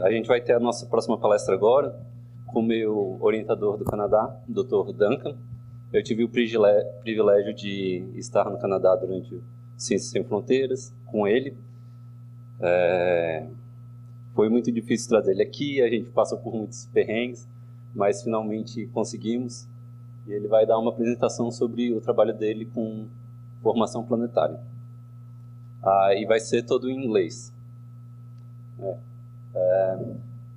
A gente vai ter a nossa próxima palestra agora com o meu orientador do Canadá, Dr. Duncan. Eu tive o privilégio de estar no Canadá durante o Ciências Sem Fronteiras com ele. Foi muito difícil trazer ele aqui, a gente passou por muitos perrengues, mas finalmente conseguimos. E ele vai dar uma apresentação sobre o trabalho dele com formação planetária. E vai ser todo em inglês.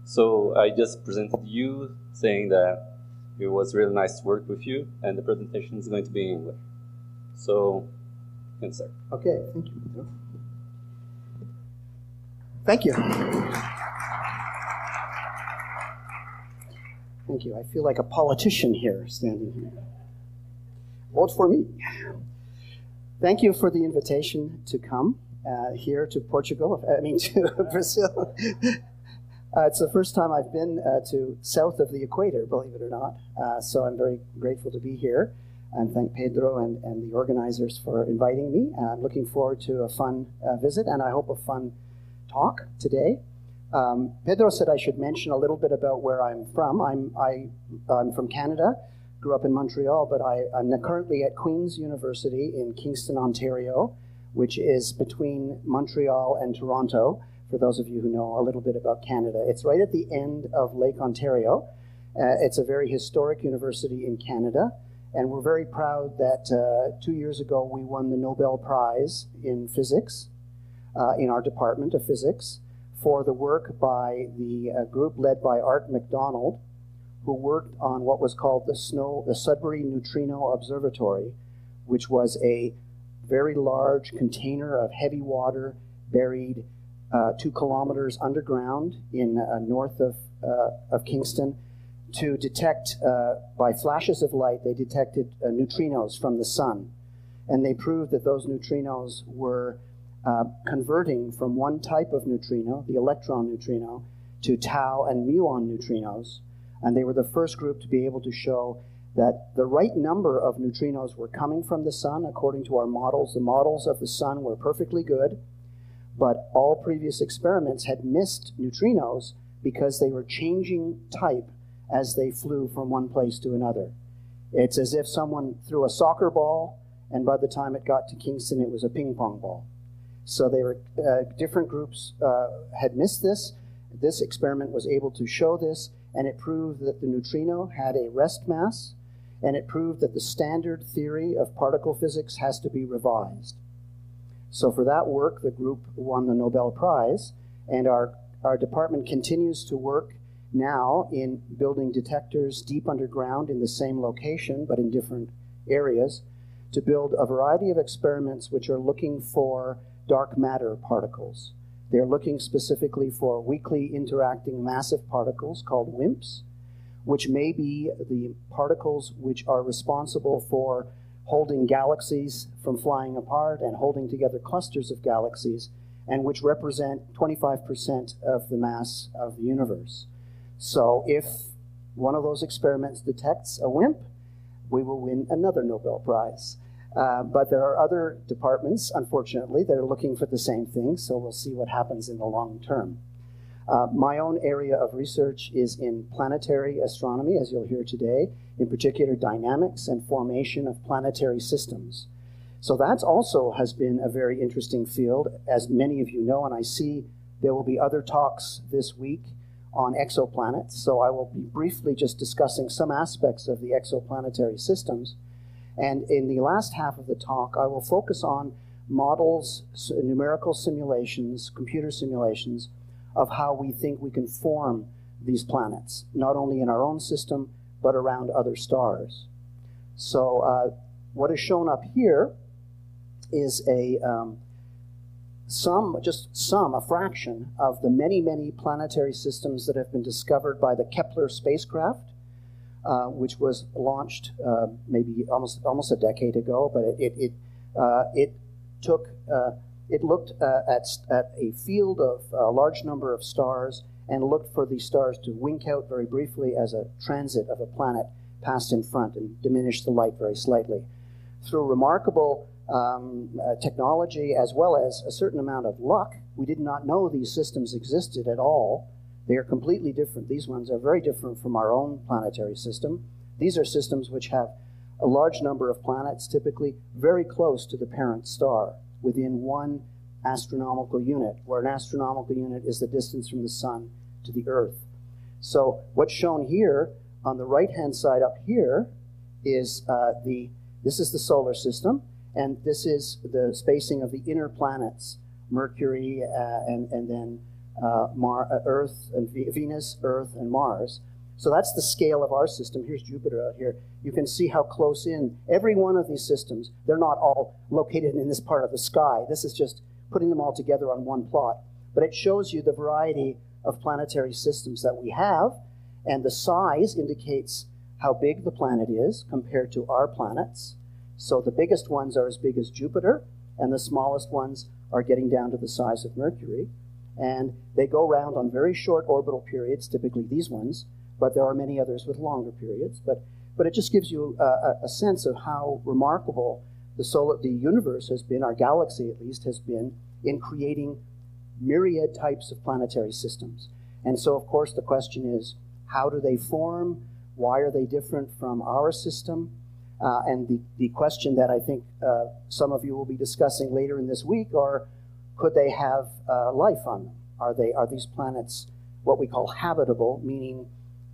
So I just presented you saying that it was really nice to work with you, and the presentation is going to be in English. So you can start. Okay, thank you. Thank you. Thank you. I feel like a politician here, standing here. Vote for me. Thank you for the invitation to come here to Portugal, to Brazil. It's the first time I've been to south of the equator, believe it or not. So I'm very grateful to be here, and thank Pedro and the organizers for inviting me. I'm looking forward to a fun visit, and I hope a fun talk today. Pedro said I should mention a little bit about where I'm from. I'm from Canada, grew up in Montreal, but I'm currently at Queen's University in Kingston, Ontario, which is between Montreal and Toronto, for those of you who know a little bit about Canada. It's right at the end of Lake Ontario. It's a very historic university in Canada, and we're very proud that 2 years ago we won the Nobel Prize in physics, in our department of physics, for the work by the group led by Art MacDonald, who worked on what was called the Sudbury Neutrino Observatory, which was a very large container of heavy water buried 2 kilometers underground in north of Kingston to detect, by flashes of light, they detected neutrinos from the sun. And they proved that those neutrinos were converting from one type of neutrino, the electron neutrino, to tau and muon neutrinos. And they were the first group to be able to show that the right number of neutrinos were coming from the sun according to our models. The models of the sun were perfectly good, but all previous experiments had missed neutrinos because they were changing type as they flew from one place to another. It's as if someone threw a soccer ball, and by the time it got to Kingston, it was a ping pong ball. So they were different groups had missed this. This experiment was able to show this, and it proved that the neutrino had a rest mass, and it proved that the standard theory of particle physics has to be revised. So for that work, the group won the Nobel Prize, and our department continues to work now in building detectors deep underground in the same location, but in different areas, to build a variety of experiments which are looking for dark matter particles. They're looking specifically for weakly interacting massive particles called WIMPs, which may be the particles which are responsible for holding galaxies from flying apart and holding together clusters of galaxies, and which represent 25% of the mass of the universe. So if one of those experiments detects a WIMP, we will win another Nobel Prize. But there are other departments, unfortunately, that are looking for the same thing, so we'll see what happens in the long term. My own area of research is in planetary astronomy, as you'll hear today, in particular dynamics and formation of planetary systems. So that also has been a very interesting field, as many of you know, and I see there will be other talks this week on exoplanets, so I will be briefly just discussing some aspects of the exoplanetary systems. And in the last half of the talk, I will focus on models, numerical simulations, computer simulations of how we think we can form these planets, not only in our own system, but around other stars. So what is shown up here is a fraction of the many, many planetary systems that have been discovered by the Kepler spacecraft, which was launched maybe almost a decade ago, but it looked at a field of a large number of stars and looked for these stars to wink out very briefly as a transit of a planet passed in front and diminished the light very slightly. Through remarkable technology, as well as a certain amount of luck. We did not know these systems existed at all. They are completely different. These ones are very different from our own planetary system. These are systems which have a large number of planets, typically very close to the parent star, within one astronomical unit, where an astronomical unit is the distance from the sun to the Earth. So what's shown here on the right-hand side up here is this is the solar system, and this is the spacing of the inner planets, Mercury and then Earth and Venus, Earth, and Mars. So that's the scale of our system. Here's Jupiter out here. You can see how close in every one of these systems. They're not all located in this part of the sky. This is just putting them all together on one plot. But it shows you the variety of planetary systems that we have, and the size indicates how big the planet is compared to our planets. So the biggest ones are as big as Jupiter, and the smallest ones are getting down to the size of Mercury. And they go around on very short orbital periods, typically these ones, but there are many others with longer periods. But it just gives you a sense of how remarkable the universe has been, our galaxy at least, has been in creating myriad types of planetary systems. And so, of course, the question is, how do they form? Why are they different from our system? And the question that I think some of you will be discussing later in this week are, could they have life on them? Are these planets what we call habitable, meaning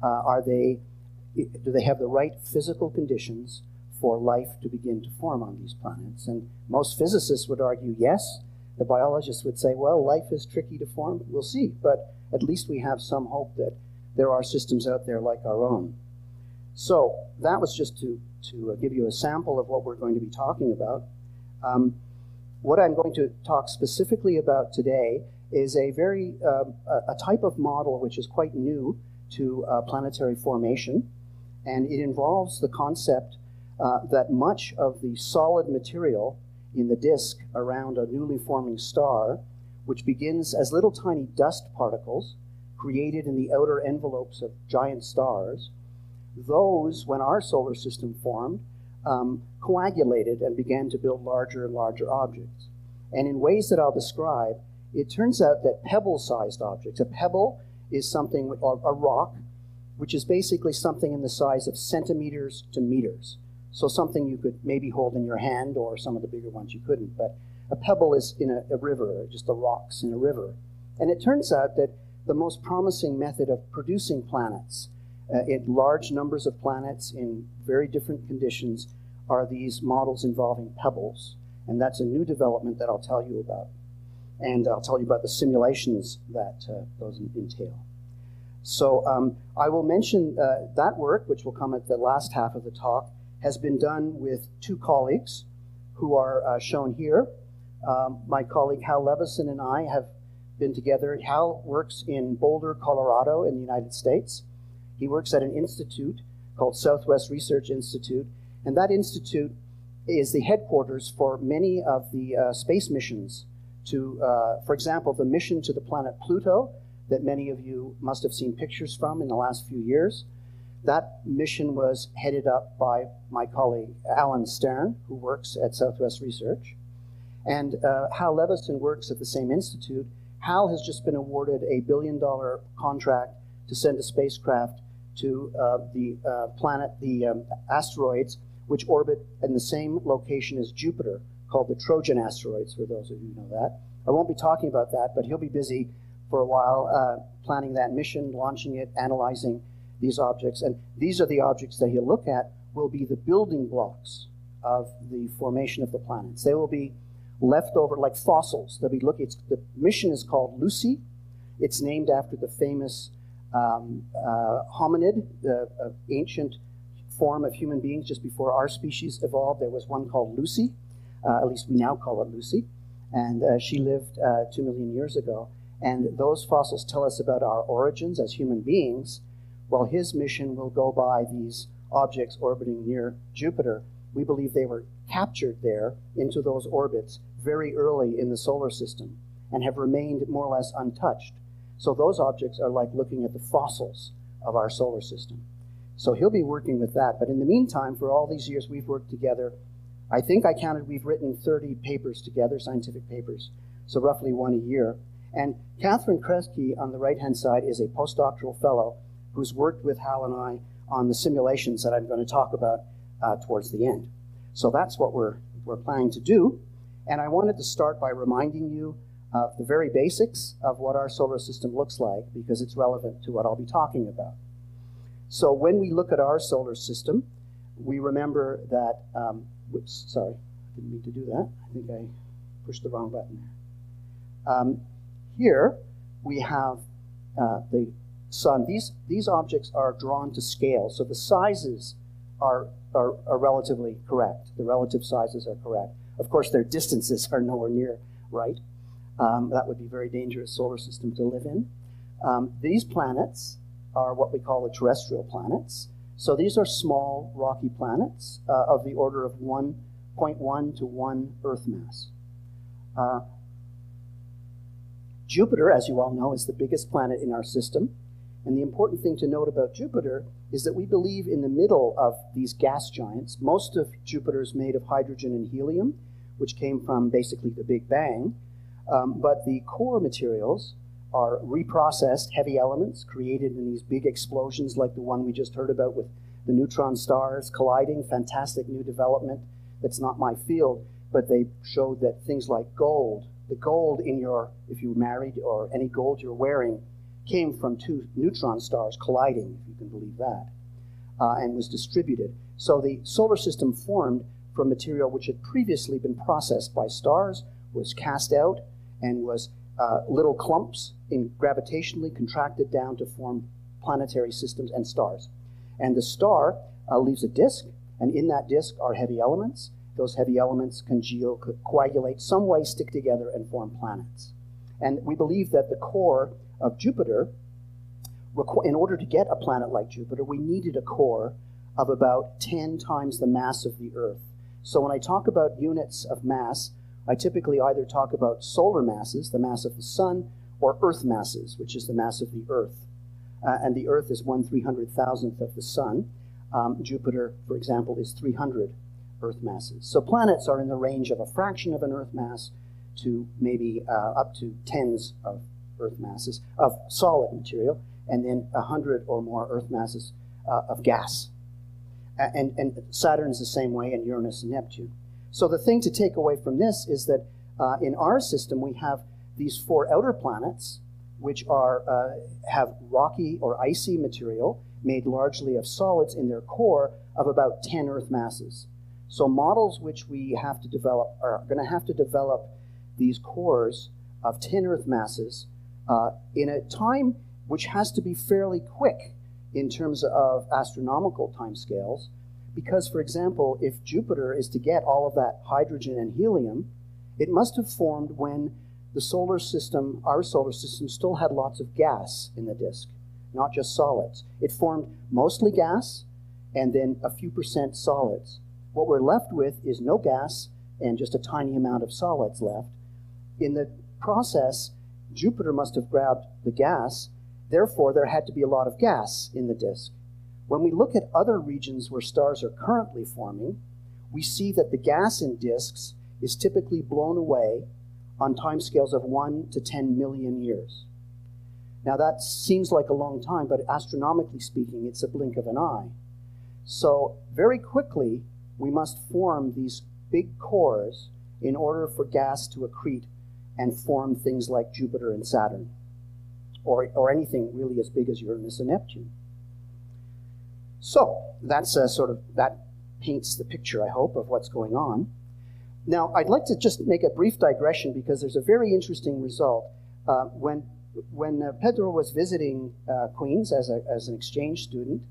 do they have the right physical conditions for life to begin to form on these planets? And most physicists would argue yes. The biologists would say, well, life is tricky to form. We'll see. But at least we have some hope that there are systems out there like our own. So that was just to give you a sample of what we're going to be talking about. What I'm going to talk specifically about today is a type of model which is quite new to planetary formation, and it involves the concept that much of the solid material in the disk around a newly forming star, which begins as little tiny dust particles created in the outer envelopes of giant stars, those, when our solar system formed, coagulated and began to build larger and larger objects. And in ways that I'll describe, it turns out that pebble-sized objects, a pebble is something, a rock, which is basically something in the size of centimeters to meters. So something you could maybe hold in your hand, or some of the bigger ones you couldn't. But a pebble is in a river, just the rocks in a river. And it turns out that the most promising method of producing planets, in large numbers of planets in very different conditions, are these models involving pebbles. And that's a new development that I'll tell you about. And I'll tell you about the simulations that those entail. So I will mention that work, which will come at the last half of the talk, has been done with two colleagues who are shown here. My colleague Hal Levison and I have been together. Hal works in Boulder, Colorado in the United States. He works at an institute called Southwest Research Institute, and that institute is the headquarters for many of the space missions to, for example, the mission to the planet Pluto that many of you must have seen pictures from in the last few years. That mission was headed up by my colleague Alan Stern, who works at Southwest Research. And Hal Levison works at the same institute. Hal has just been awarded a $1 billion contract to send a spacecraft to the asteroids, which orbit in the same location as Jupiter, called the Trojan asteroids, for those of you who know that. I won't be talking about that, but he'll be busy for a while planning that mission, launching it, analyzing these objects. And these are the objects that he'll look at will be the building blocks of the formation of the planets. They will be left over like fossils. They'll be the mission is called Lucy. It's named after the famous hominid, the ancient form of human beings just before our species evolved. There was one called Lucy, at least we now call it Lucy, and she lived 2 million years ago. And those fossils tell us about our origins as human beings. While his mission will go by these objects orbiting near Jupiter, we believe they were captured there into those orbits very early in the solar system and have remained more or less untouched. So those objects are like looking at the fossils of our solar system. So he'll be working with that. But in the meantime, for all these years we've worked together, I think I counted we've written 30 papers together, scientific papers, so roughly one a year. And Catherine Kresge on the right-hand side is a postdoctoral fellow who's worked with Hal and I on the simulations that I'm going to talk about towards the end. So that's what we're planning to do. And I wanted to start by reminding you of the very basics of what our solar system looks like, because it's relevant to what I'll be talking about. So when we look at our solar system, we remember that, whoops, sorry, didn't mean to do that. I think I pushed the wrong button there. Here we have the sun. These objects are drawn to scale, so the sizes are relatively correct. The relative sizes are correct. Of course, their distances are nowhere near right. That would be a very dangerous solar system to live in. These planets are what we call the terrestrial planets. So these are small rocky planets of the order of 1.1 to 1 Earth mass. Jupiter, as you all know, is the biggest planet in our system. And the important thing to note about Jupiter is that we believe in the middle of these gas giants. Most of Jupiter is made of hydrogen and helium, which came from basically the Big Bang. But the core materials are reprocessed heavy elements created in these big explosions like the one we just heard about with the neutron stars colliding. Fantastic new development. That's not my field, but they showed that things like gold, the gold in your, if you were married, or any gold you're wearing, came from 2 neutron stars colliding, if you can believe that, and was distributed. So the solar system formed from material which had previously been processed by stars, was cast out, and was little clumps gravitationally contracted down to form planetary systems and stars. And the star leaves a disk, and in that disk are heavy elements. Those heavy elements congeal, coagulate, some way stick together and form planets. And we believe that the core of Jupiter, in order to get a planet like Jupiter, we needed a core of about 10 times the mass of the Earth. So when I talk about units of mass, I typically either talk about solar masses, the mass of the sun, or Earth masses, which is the mass of the Earth. And the Earth is 1/300,000th of the sun. Jupiter, for example, is 300 Earth masses. So planets are in the range of a fraction of an Earth mass to maybe up to tens of Earth masses of solid material, and then 100 or more Earth masses of gas. And Saturn is the same way, and Uranus and Neptune. So the thing to take away from this is that in our system we have these 4 outer planets, which are have rocky or icy material made largely of solids in their core of about 10 Earth masses. So models which we have to develop are going to have to develop these cores of 10 Earth masses in a time which has to be fairly quick in terms of astronomical timescales, because, for example, if Jupiter is to get all of that hydrogen and helium, it must have formed when the solar system, our solar system, still had lots of gas in the disk, not just solids. It formed mostly gas and then a few percent solids. What we're left with is no gas and just a tiny amount of solids left. In the process, Jupiter must have grabbed the gas. Therefore, there had to be a lot of gas in the disk. When we look at other regions where stars are currently forming, we see that the gas in disks is typically blown away on timescales of 1 to 10 million years. Now that seems like a long time, but astronomically speaking, it's a blink of an eye. So very quickly, we must form these big cores in order for gas to accrete and form things like Jupiter and Saturn, or anything really as big as Uranus and Neptune. So that's that paints the picture, I hope, of what's going on. Now, I'd like to just make a brief digression because there's a very interesting result. When Pedro was visiting Queens as an exchange student,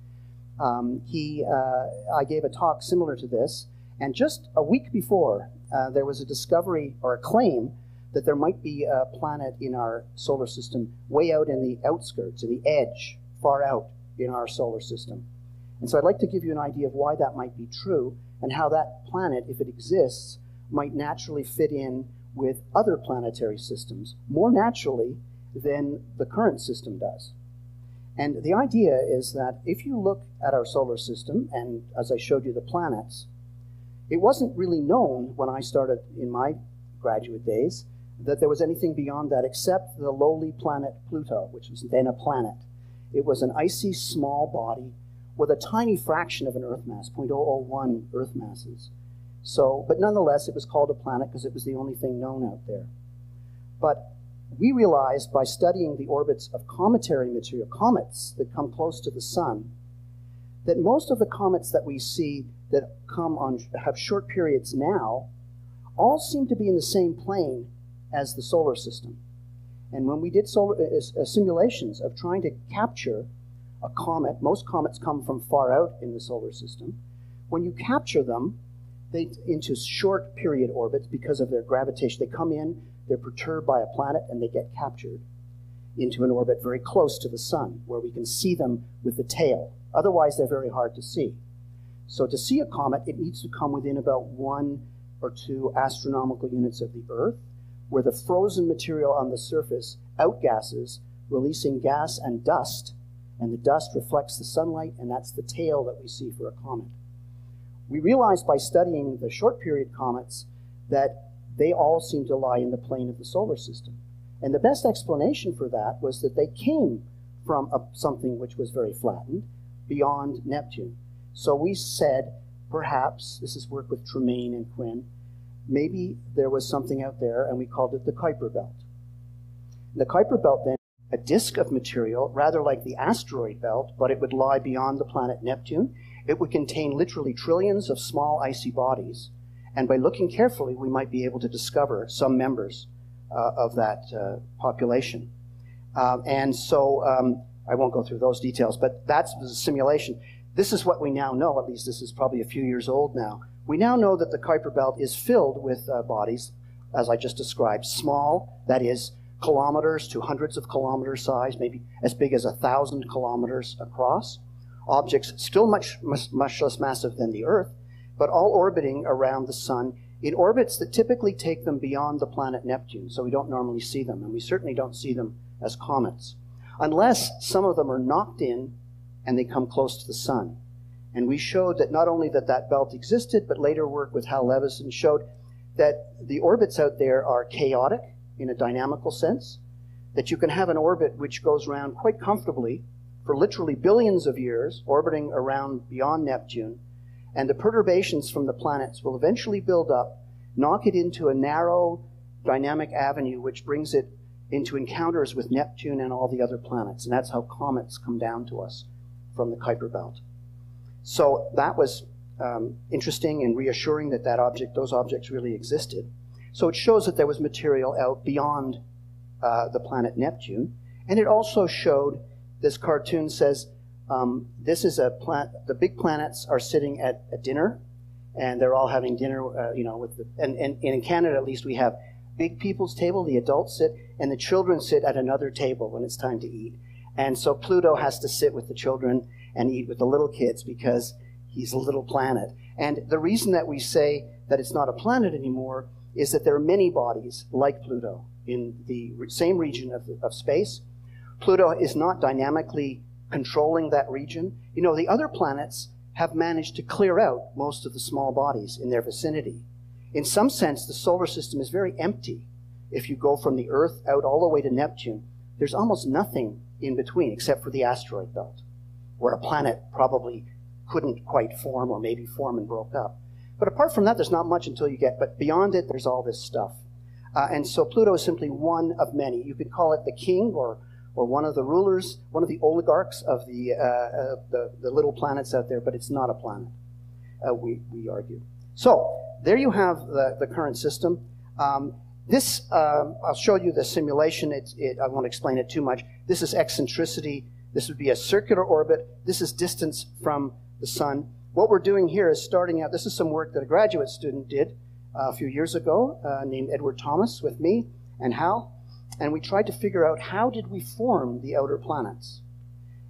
I gave a talk similar to this, and just a week before, there was a discovery or a claim that there might be a planet in our solar system way out in the outskirts, in the edge, far out in our solar system. And so I'd like to give you an idea of why that might be true and how that planet, if it exists, might naturally fit in with other planetary systems more naturally than the current system does. And the idea is that if you look at our solar system, and as I showed you the planets, It wasn't really known when I started in my graduate days that there was anything beyond that except the lowly planet Pluto, which was then a planet. It was an icy small body with a tiny fraction of an Earth mass, 0.001 Earth masses. So, but nonetheless, it was called a planet because it was the only thing known out there. But we realized by studying the orbits of cometary material, comets that come close to the sun, that most of the comets that we see that have short periods now all seem to be in the same plane as the solar system. And when we did simulations of trying to capture a comet, most comets come from far out in the solar system. When you capture them into short period orbits because of their gravitation, they come in, they're perturbed by a planet, and they get captured into an orbit very close to the sun, where we can see them with the tail. Otherwise, they're very hard to see. So to see a comet, it needs to come within about 1 or 2 astronomical units of the Earth, where the frozen material on the surface outgasses, releasing gas and the dust reflects the sunlight, and that's the tail that we see for a comet. We realized by studying the short period comets that they all seem to lie in the plane of the solar system. And the best explanation for that was that they came from something which was very flattened beyond Neptune. So we said, perhaps, this is work with Tremaine and Quinn, maybe there was something out there, and we called it the Kuiper Belt. The Kuiper Belt then, a disk of material, rather like the asteroid belt, but it would lie beyond the planet Neptune. It would contain literally trillions of small icy bodies, and by looking carefully, we might be able to discover some members of that population. And so I won't go through those details, but that's the simulation. This is what we now know, at least this is probably a few years old now. We now know that the Kuiper Belt is filled with bodies, as I just described, small, that is, kilometers to hundreds of kilometers size, maybe as big as 1,000 kilometers across. Objects still much less massive than the Earth, but all orbiting around the sun in orbits that typically take them beyond the planet Neptune, so we don't normally see them, and we certainly don't see them as comets, unless some of them are knocked in and they come close to the sun. And we showed that not only that belt existed, but later work with Hal Levison showed that the orbits out there are chaotic in a dynamical sense, that you can have an orbit which goes around quite comfortably for literally billions of years, orbiting around beyond Neptune, and the perturbations from the planets will eventually build up, knock it into a narrow dynamic avenue which brings it into encounters with Neptune and all the other planets. And that's how comets come down to us from the Kuiper Belt. So that was interesting and reassuring that those objects really existed. So it shows that there was material out beyond the planet Neptune. And it also showed, this cartoon says, this is the big planets are sitting at a dinner, and they're all having dinner, and in Canada at least we have big people's table, the adults sit, and the children sit at another table when it's time to eat. And so Pluto has to sit with the children and eat with the little kids because he's a little planet. And the reason that we say that it's not a planet anymore is that there are many bodies like Pluto in the same region of space. Pluto is not dynamically controlling that region. You know, the other planets have managed to clear out most of the small bodies in their vicinity. In some sense, the solar system is very empty. If you go from the Earth out all the way to Neptune, there's almost nothing in between except for the asteroid belt, where a planet probably couldn't quite form or maybe form and broke up. But apart from that, there's not much until you get, but beyond it, there's all this stuff. And so Pluto is simply one of many. You could call it the king or one of the rulers, one of the oligarchs of the little planets out there, but it's not a planet, we argue. So there you have the current system. I'll show you the simulation. I won't explain it too much. This is eccentricity. This would be a circular orbit. This is distance from the sun. What we're doing here is starting out, this is some work that a graduate student did a few years ago named Edward Thomas with me and Hal. And we tried to figure out how did we form the outer planets.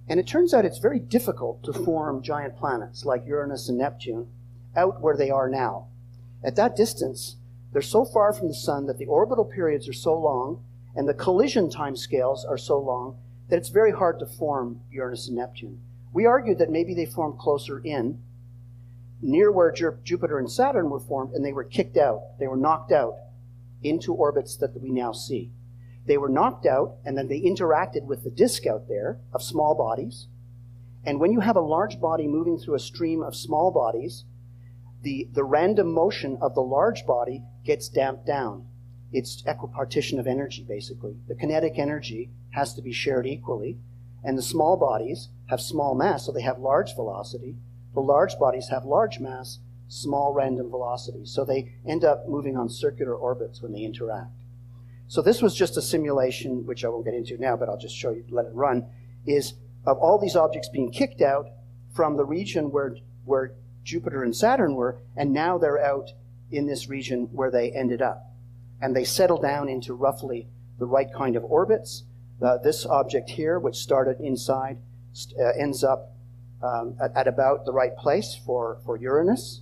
And it turns out it's very difficult to form giant planets like Uranus and Neptune out where they are now. At that distance, they're so far from the sun that the orbital periods are so long and the collision timescales are so long that it's very hard to form Uranus and Neptune. We argued that maybe they formed closer in, near where Jupiter and Saturn were formed, and they were kicked out. They were knocked out into orbits that we now see. They were knocked out, and then they interacted with the disk out there of small bodies. And when you have a large body moving through a stream of small bodies, the random motion of the large body gets damped down. It's equipartition of energy, basically. The kinetic energy has to be shared equally, and the small bodies have small mass, so they have large velocity. The large bodies have large mass, small random velocity. So they end up moving on circular orbits when they interact. So this was just a simulation, which I won't get into now, but I'll just show you, let it run, is of all these objects being kicked out from the region where Jupiter and Saturn were, and now they're out in this region where they ended up. And they settle down into roughly the right kind of orbits. This object here, which started inside, ends up at about the right place for Uranus.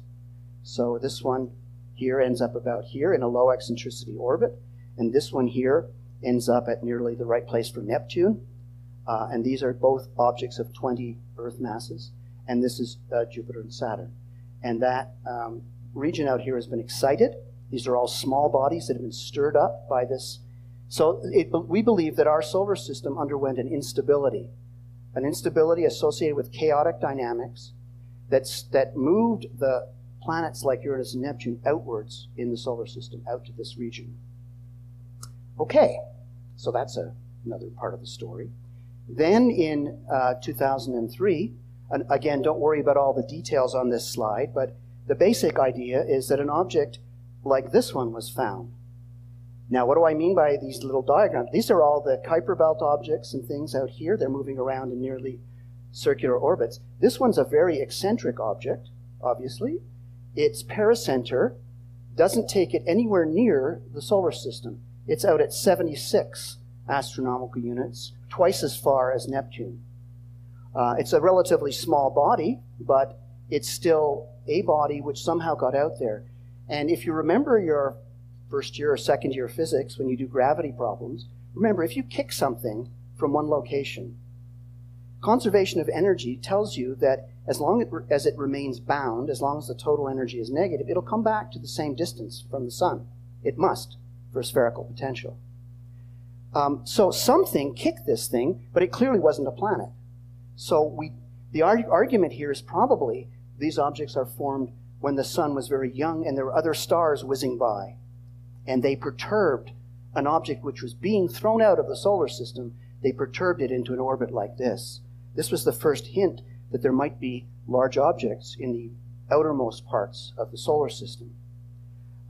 So this one here ends up about here in a low eccentricity orbit. And this one here ends up at nearly the right place for Neptune. And these are both objects of 20 Earth masses. And this is Jupiter and Saturn. And that region out here has been excited. These are all small bodies that have been stirred up by this. So we believe that our solar system underwent an instability associated with chaotic dynamics that moved the planets like Uranus and Neptune outwards in the solar system, out to this region. Okay, so that's another part of the story. Then in 2003, and again, don't worry about all the details on this slide, but the basic idea is that an object like this one was found. Now, what do I mean by these little diagrams? These are all the Kuiper belt objects and things out here. They're moving around in nearly circular orbits. This one's a very eccentric object, obviously. Its pericenter doesn't take it anywhere near the solar system. It's out at 76 astronomical units, twice as far as Neptune. It's a relatively small body, but it's still a body which somehow got out there. And if you remember your first year or second year physics, when you do gravity problems, remember, if you kick something from one location, conservation of energy tells you that as long as it remains bound, as long as the total energy is negative, it'll come back to the same distance from the sun. It must, for spherical potential. So something kicked this thing, but it clearly wasn't a planet. So the argument here is probably these objects are formed when the sun was very young and there were other stars whizzing by. And they perturbed an object which was being thrown out of the solar system. They perturbed it into an orbit like this. This was the first hint that there might be large objects in the outermost parts of the solar system.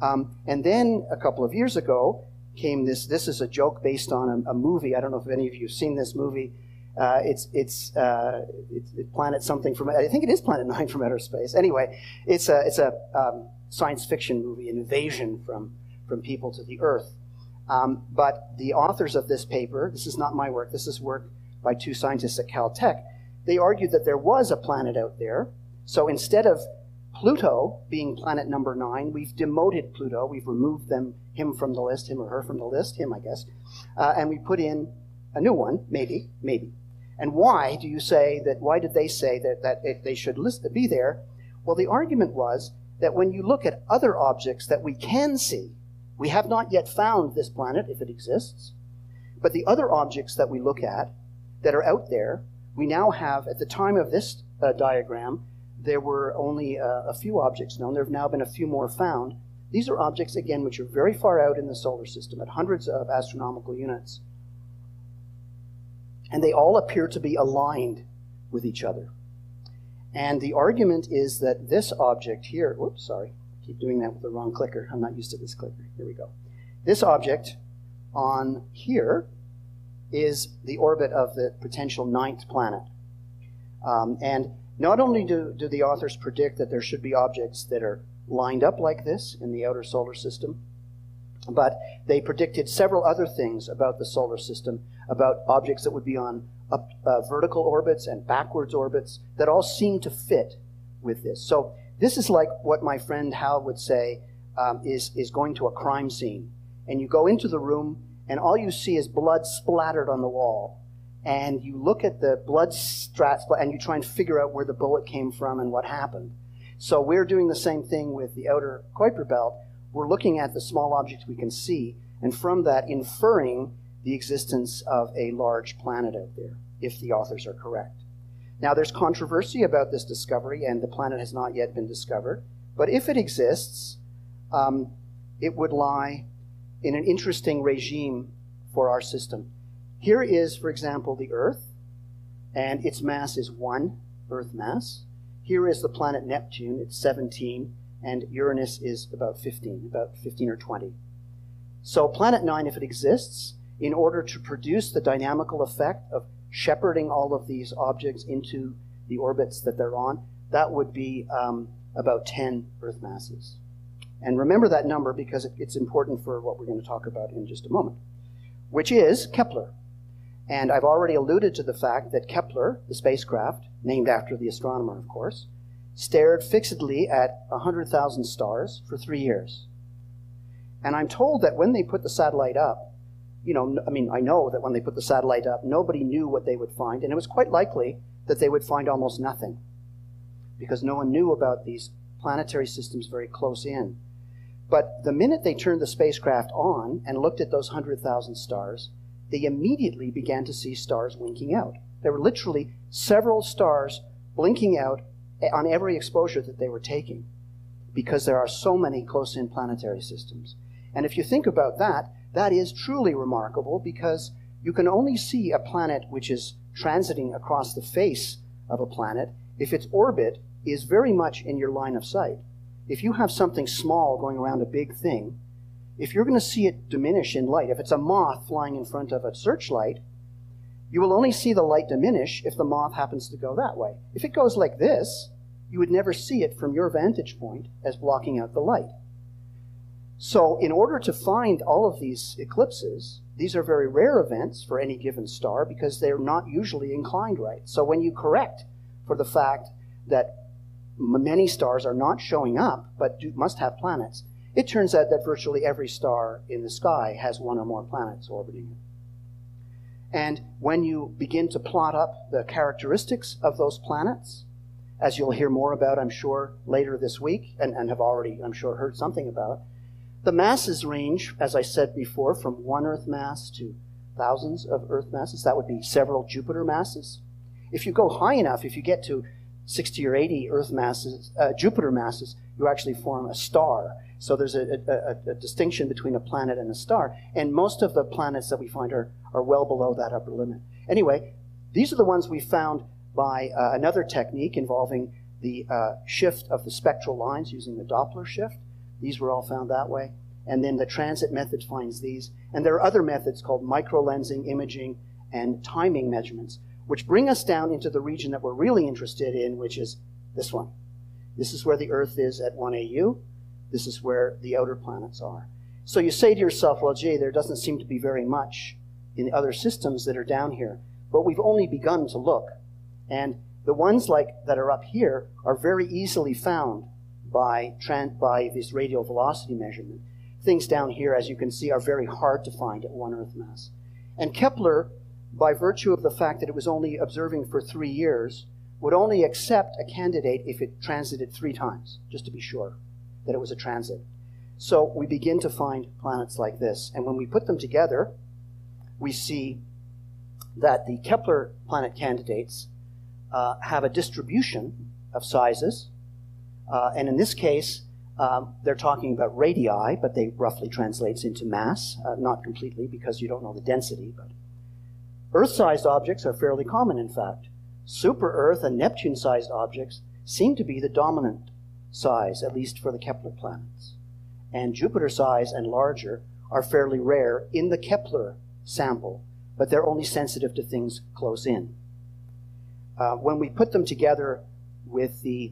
And then a couple of years ago came this is a joke based on a movie. I don't know if any of you have seen this movie. It's Planet something from, I think it is Planet 9 from outer space. Anyway, it's a science fiction movie, an invasion from people to the Earth. But the authors of this paper, this is not my work, this is work by two scientists at Caltech, they argued that there was a planet out there. So instead of Pluto being planet number 9, we've demoted Pluto, we've removed him from the list, him or her from the list, him I guess, and we put in a new one, maybe. And why did they say that they should be there? Well, the argument was that when you look at other objects that we can see, we have not yet found this planet, if it exists, but the other objects that we look at that are out there, we now have, at the time of this diagram, there were only a few objects known. There have now been a few more found. These are objects, again, which are very far out in the solar system, at hundreds of astronomical units. And they all appear to be aligned with each other. And the argument is that this object here, whoops, sorry, I keep doing that with the wrong clicker. I'm not used to this clicker. Here we go. This object on here is the orbit of the potential 9th planet. And not only do the authors predict that there should be objects that are lined up like this in the outer solar system, but they predicted several other things about the solar system, about objects that would be on vertical orbits and backwards orbits that all seem to fit with this. So this is like what my friend Hal would say is going to a crime scene. And you go into the room and all you see is blood splattered on the wall. And you look at the blood strats and you try and figure out where the bullet came from and what happened. So we're doing the same thing with the outer Kuiper belt. We're looking at the small objects we can see, and from that inferring the existence of a large planet out there, if the authors are correct. Now, there's controversy about this discovery, and the planet has not yet been discovered. But if it exists, it would lie in an interesting regime for our system. Here is, for example, the Earth, and its mass is 1 Earth mass. Here is the planet Neptune, it's 17, and Uranus is about 15 or 20. So planet 9, if it exists, in order to produce the dynamical effect of shepherding all of these objects into the orbits that they're on, that would be about 10 Earth masses. And remember that number because it's important for what we're going to talk about in just a moment, which is Kepler. And I've already alluded to the fact that Kepler, the spacecraft, named after the astronomer, of course, stared fixedly at 100,000 stars for 3 years. And I'm told that when they put the satellite up, I know that when they put the satellite up, nobody knew what they would find, and it was quite likely that they would find almost nothing, because no one knew about these planetary systems very close in. But the minute they turned the spacecraft on and looked at those 100,000 stars, they immediately began to see stars winking out. There were literally several stars blinking out on every exposure that they were taking, because there are so many close-in planetary systems. And if you think about that, that is truly remarkable, because you can only see a planet which is transiting across the face of a planet if its orbit is very much in your line of sight. If you have something small going around a big thing, if you're going to see it diminish in light, if it's a moth flying in front of a searchlight, you will only see the light diminish if the moth happens to go that way. If it goes like this, you would never see it from your vantage point as blocking out the light. So in order to find all of these eclipses, these are very rare events for any given star because they're not usually inclined right. So when you correct for the fact that many stars are not showing up but must have planets, it turns out that virtually every star in the sky has one or more planets orbiting it. And when you begin to plot up the characteristics of those planets, as you'll hear more about, I'm sure, later this week, and have already, I'm sure, heard something about, the masses range, as I said before, from 1 Earth mass to thousands of Earth masses. That would be several Jupiter masses. If you go high enough, if you get to 60 or 80 Earth masses, Jupiter masses, you actually form a star. So there's a distinction between a planet and a star. And most of the planets that we find are well below that upper limit. Anyway, these are the ones we found by another technique involving the shift of the spectral lines using the Doppler shift. These were all found that way. And then the transit method finds these. And there are other methods called microlensing, imaging, and timing measurements, which bring us down into the region that we're really interested in, which is this one. This is where the Earth is at 1 AU. This is where the outer planets are. So you say to yourself, well, gee, there doesn't seem to be very much in the other systems that are down here. But we've only begun to look. And the ones that are up here are very easily found by this radial velocity measurement. Things down here, as you can see, are very hard to find at 1 Earth mass. And Kepler, by virtue of the fact that it was only observing for 3 years, would only accept a candidate if it transited 3 times, just to be sure that it was a transit. So we begin to find planets like this. And when we put them together, we see that the Kepler planet candidates have a distribution of sizes. And in this case, they're talking about radii, but they roughly translates into mass, not completely because you don't know the density. But Earth-sized objects are fairly common, in fact. Super-Earth and Neptune-sized objects seem to be the dominant size, at least for the Kepler planets. And Jupiter size and larger are fairly rare in the Kepler sample, but they're only sensitive to things close in. When we put them together with the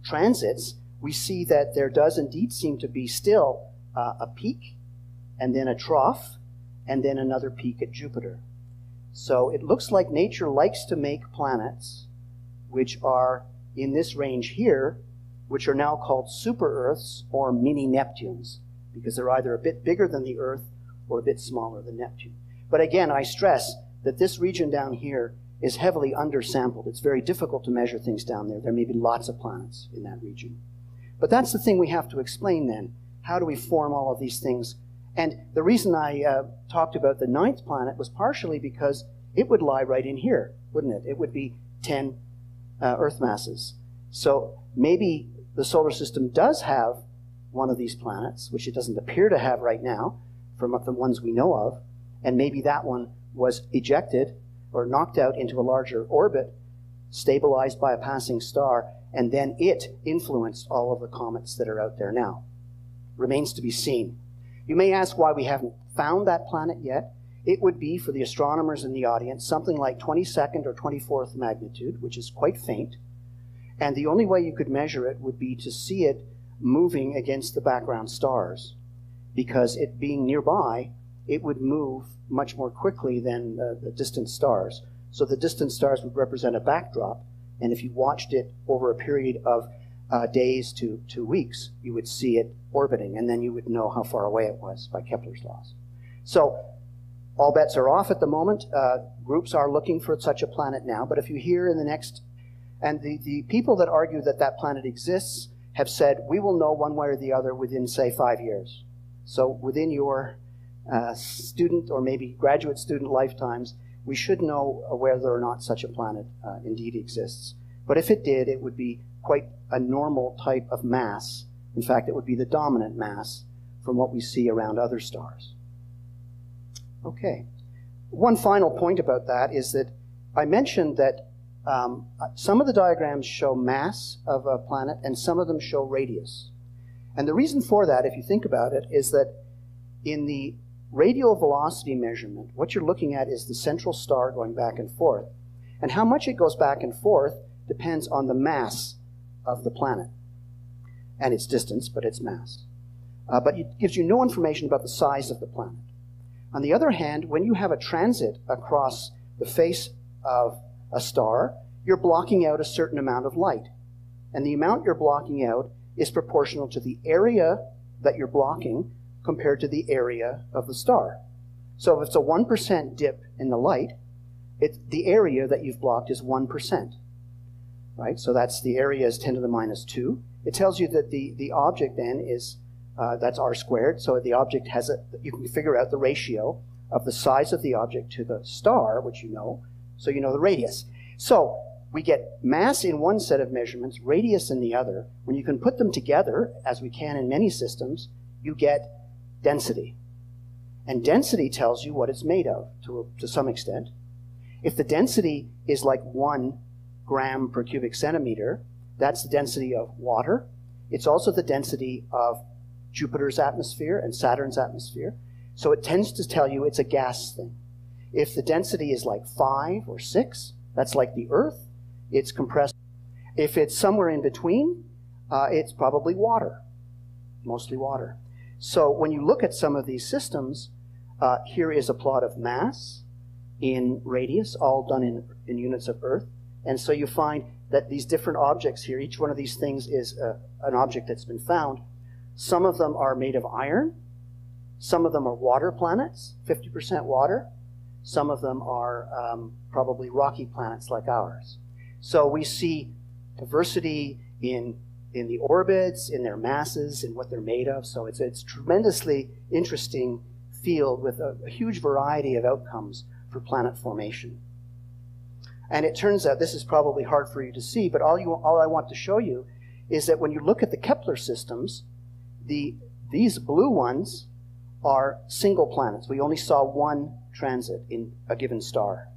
transits, we see that there does indeed seem to be still a peak, and then a trough, and then another peak at Jupiter. So it looks like nature likes to make planets which are in this range here, which are now called super-Earths or mini-Neptunes, because they're either a bit bigger than the Earth or a bit smaller than Neptune. But again, I stress that this region down here is heavily undersampled. It's very difficult to measure things down there. There may be lots of planets in that region. But that's the thing we have to explain then. How do we form all of these things? And the reason I talked about the 9th planet was partially because it would lie right in here, wouldn't it? It would be 10 Earth masses. So maybe the solar system does have one of these planets, which it doesn't appear to have right now, from the ones we know of, and maybe that one was ejected or knocked out into a larger orbit, stabilized by a passing star, and then it influenced all of the comets that are out there now. Remains to be seen. You may ask why we haven't found that planet yet. It would be, for the astronomers in the audience, something like 22nd or 24th magnitude, which is quite faint. And the only way you could measure it would be to see it moving against the background stars, because it being nearby, it would move much more quickly than the distant stars. So the distant stars would represent a backdrop, and if you watched it over a period of days to 2 weeks, you would see it orbiting, and then you would know how far away it was by Kepler's laws. So all bets are off at the moment. Groups are looking for such a planet now, but if you hear in the next, and the people that argue that that planet exists have said, we will know one way or the other within, say, 5 years. So within your student or maybe graduate student lifetimes, we should know whether or not such a planet indeed exists. But if it did, it would be quite a normal type of mass. In fact, it would be the dominant mass from what we see around other stars. Okay. One final point about that is that I mentioned that some of the diagrams show mass of a planet and some of them show radius. And the reason for that, if you think about it, is that in the radial velocity measurement, what you're looking at is the central star going back and forth. And how much it goes back and forth depends on the mass of the planet and its distance, but its mass. But it gives you no information about the size of the planet. On the other hand, when you have a transit across the face of a star, you're blocking out a certain amount of light. And the amount you're blocking out is proportional to the area that you're blocking compared to the area of the star. So if it's a 1% dip in the light, the area that you've blocked is 1%. Right? So that's the area is 10 to the minus 2. It tells you that the object then is, that's r squared, so the object has you can figure out the ratio of the size of the object to the star, which you know, so you know the radius. So we get mass in one set of measurements, radius in the other. When you can put them together, as we can in many systems, you get density. And density tells you what it's made of, to some extent. If the density is like 1 gram per cubic centimeter, that's the density of water. It's also the density of Jupiter's atmosphere and Saturn's atmosphere. So it tends to tell you it's a gas thing. If the density is like 5 or 6, that's like the Earth, it's compressed. If it's somewhere in between, it's probably water, mostly water. So when you look at some of these systems, here is a plot of mass in radius, all done in units of Earth. And so you find that these different objects here, each one of these things is an object that's been found. Some of them are made of iron. Some of them are water planets, 50% water. Some of them are probably rocky planets like ours. So we see diversity in the orbits, in their masses, in what they're made of. So it's a tremendously interesting field with a huge variety of outcomes for planet formation. And it turns out, this is probably hard for you to see, but all I want to show you is that when you look at the Kepler systems, these blue ones are single planets. We only saw one transit in a given star.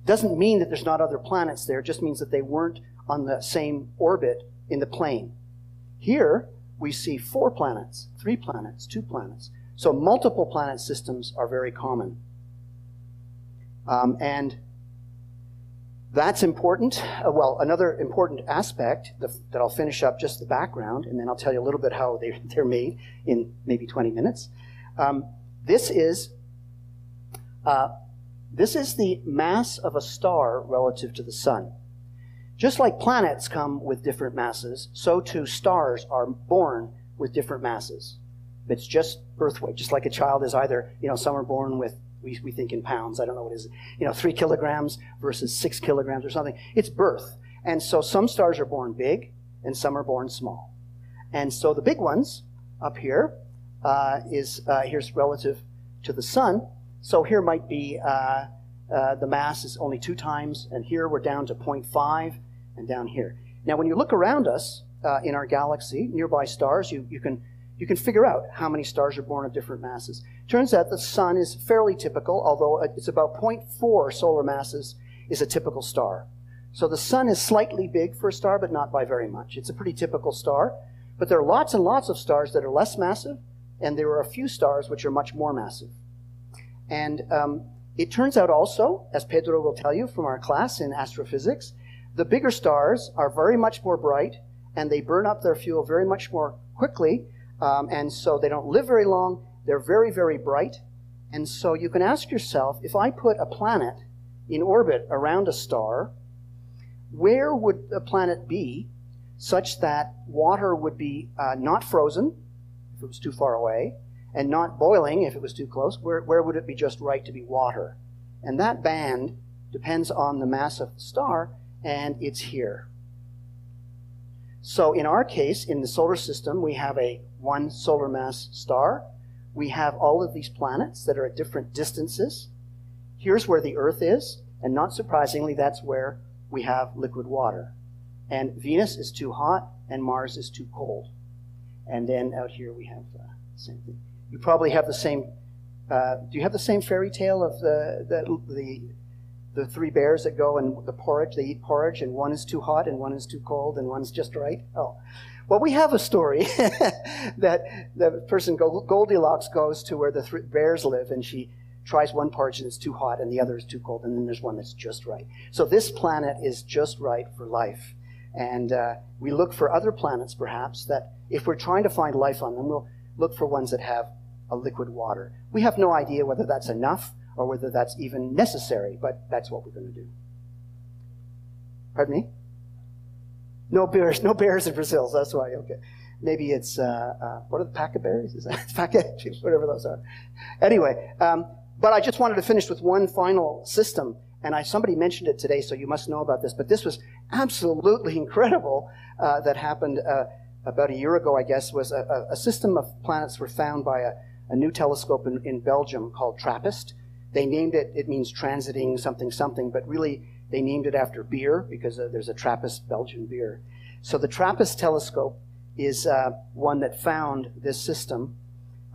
Doesn't mean that there's not other planets there, it just means that they weren't on the same orbit in the plane. Here, we see 4 planets, 3 planets, 2 planets. So multiple planet systems are very common. And that's important. Well, another important aspect that I'll finish up just the background, and then I'll tell you a little bit how they're made in maybe 20 minutes. This is the mass of a star relative to the sun. Just like planets come with different masses, so too stars are born with different masses. It's just birth weight, just like a child is either, some are born with We think in pounds. I don't know what it is. 3 kilograms versus 6 kilograms or something. It's birth. And so some stars are born big and some are born small. And so the big ones up here here's relative to the sun. So here might be the mass is only 2 times, and here we're down to 0.5 and down here. Now when you look around us in our galaxy, nearby stars, you can figure out how many stars are born of different masses. Turns out the sun is fairly typical, although it's about 0.4 solar masses is a typical star. So the sun is slightly big for a star, but not by very much. It's a pretty typical star. But there are lots and lots of stars that are less massive, and there are a few stars which are much more massive. And it turns out also, as Pedro will tell you from our class in astrophysics, the bigger stars are very much more bright, and they burn up their fuel very much more quickly, and so they don't live very long. They're very, very bright. And so you can ask yourself, if I put a planet in orbit around a star, where would the planet be such that water would be not frozen if it was too far away, and not boiling if it was too close? Where would it be just right to be water? And that band depends on the mass of the star, and it's here. So in our case, in the solar system, we have a 1 solar mass star. We have all of these planets that are at different distances. Here's where the Earth is, and not surprisingly, that's where we have liquid water. And Venus is too hot, and Mars is too cold. And then out here we have the same thing. You probably have the same, do you have the same fairy tale of the 3 bears that go and the porridge, they eat porridge, and one is too hot, and one is too cold, and one's just right? Oh. Well, we have a story that the person, Goldilocks, goes to where the 3 bears live, and she tries one porridge and it's too hot, and the other is too cold, and then there's one that's just right. So this planet is just right for life. And we look for other planets, perhaps, that if we're trying to find life on them, we'll look for ones that have a liquid water. We have no idea whether that's enough or whether that's even necessary, but that's what we're going to do. Pardon me? No bears in Brazil, so that's why, okay. Maybe it's, what are the paca berries? Is that paca? Whatever those are. Anyway, but I just wanted to finish with one final system, and somebody mentioned it today, so you must know about this, but this was absolutely incredible that happened about a year ago, I guess, was a system of planets were found by a new telescope in Belgium called TRAPPIST. They named it, it means transiting something something, but really they named it after beer because there's a Trappist Belgian beer. So the TRAPPIST telescope is one that found this system.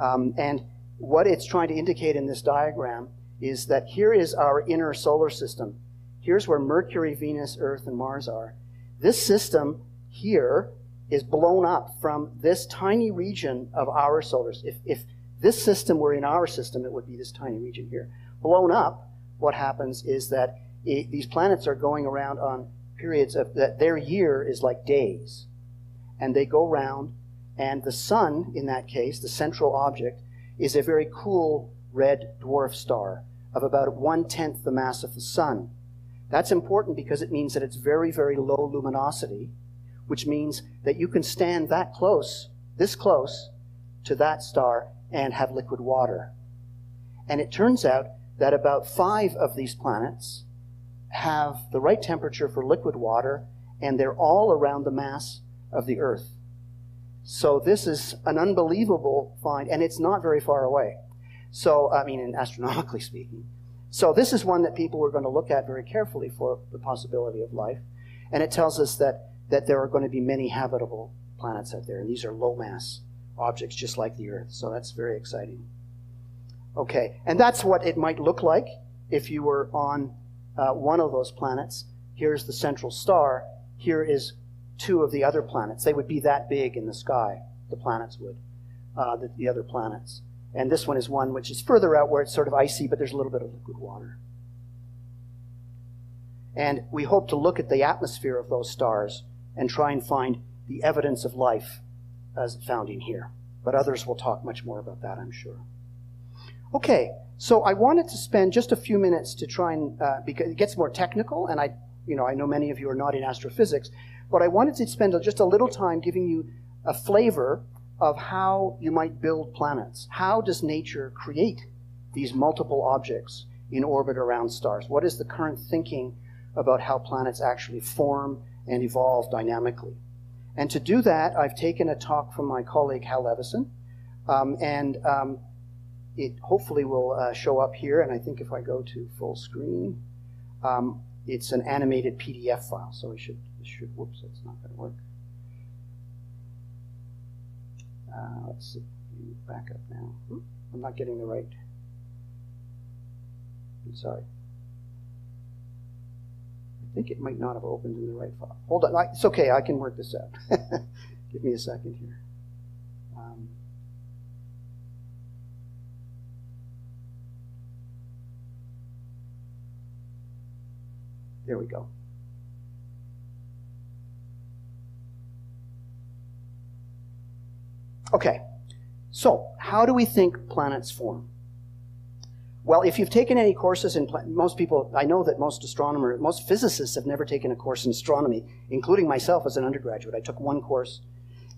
And what it's trying to indicate in this diagram is that here is our inner solar system. Here's where Mercury, Venus, Earth, and Mars are. This system here is blown up from this tiny region of our solar system. If this system were in our system, it would be this tiny region here. Blown up, what happens is that these planets are going around on periods of that their year is like days. And they go round, and the sun, in that case, the central object, is a very cool red dwarf star of about 1/10 the mass of the sun. That's important because it means that it's very, very low luminosity, which means that you can stand that close, this close, to that star and have liquid water. And it turns out that about 5 of these planets have the right temperature for liquid water, and they're all around the mass of the Earth. So this is an unbelievable find, and it's not very far away. So, I mean, astronomically speaking. So this is one that people are going to look at very carefully for the possibility of life. And it tells us that there are going to be many habitable planets out there, and these are low-mass objects just like the Earth. So that's very exciting. Okay, and that's what it might look like if you were on one of those planets. Here's the central star. Here is 2 of the other planets. They would be that big in the sky, the planets would, the other planets. And this one is one which is further out where it's sort of icy, but there's a little bit of liquid water. And we hope to look at the atmosphere of those stars and try and find the evidence of life as found in here. But others will talk much more about that, I'm sure. Okay, so I wanted to spend just a few minutes to try and, because it gets more technical, and I know many of you are not in astrophysics, but I wanted to spend just a little time giving you a flavor of how you might build planets. How does nature create these multiple objects in orbit around stars? What is the current thinking about how planets actually form and evolve dynamically? And to do that, I've taken a talk from my colleague Hal Levison, it hopefully will show up here, and I think if I go to full screen, it's an animated PDF file, so it should, whoops, that's not going to work. Let's see, back up now. I'm not getting the right, I'm sorry. I think it might not have opened in the right file. Hold on, it's okay, I can work this out. Give me a second here. There we go. Okay, so how do we think planets form? Well, if you've taken any courses in most people, I know that most astronomers, most physicists have never taken a course in astronomy, including myself as an undergraduate. I took one course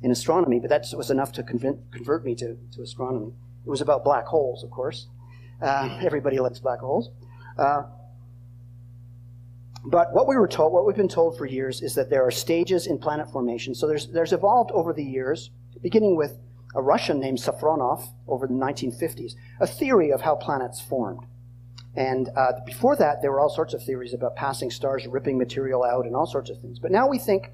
in astronomy, but that was enough to convert me to astronomy. It was about black holes, of course. Everybody likes black holes. But what we've been told for years is that there are stages in planet formation. So there's evolved over the years, beginning with a Russian named Safronov over the 1950s, a theory of how planets formed. And before that, there were all sorts of theories about passing stars, ripping material out, and all sorts of things. But now we think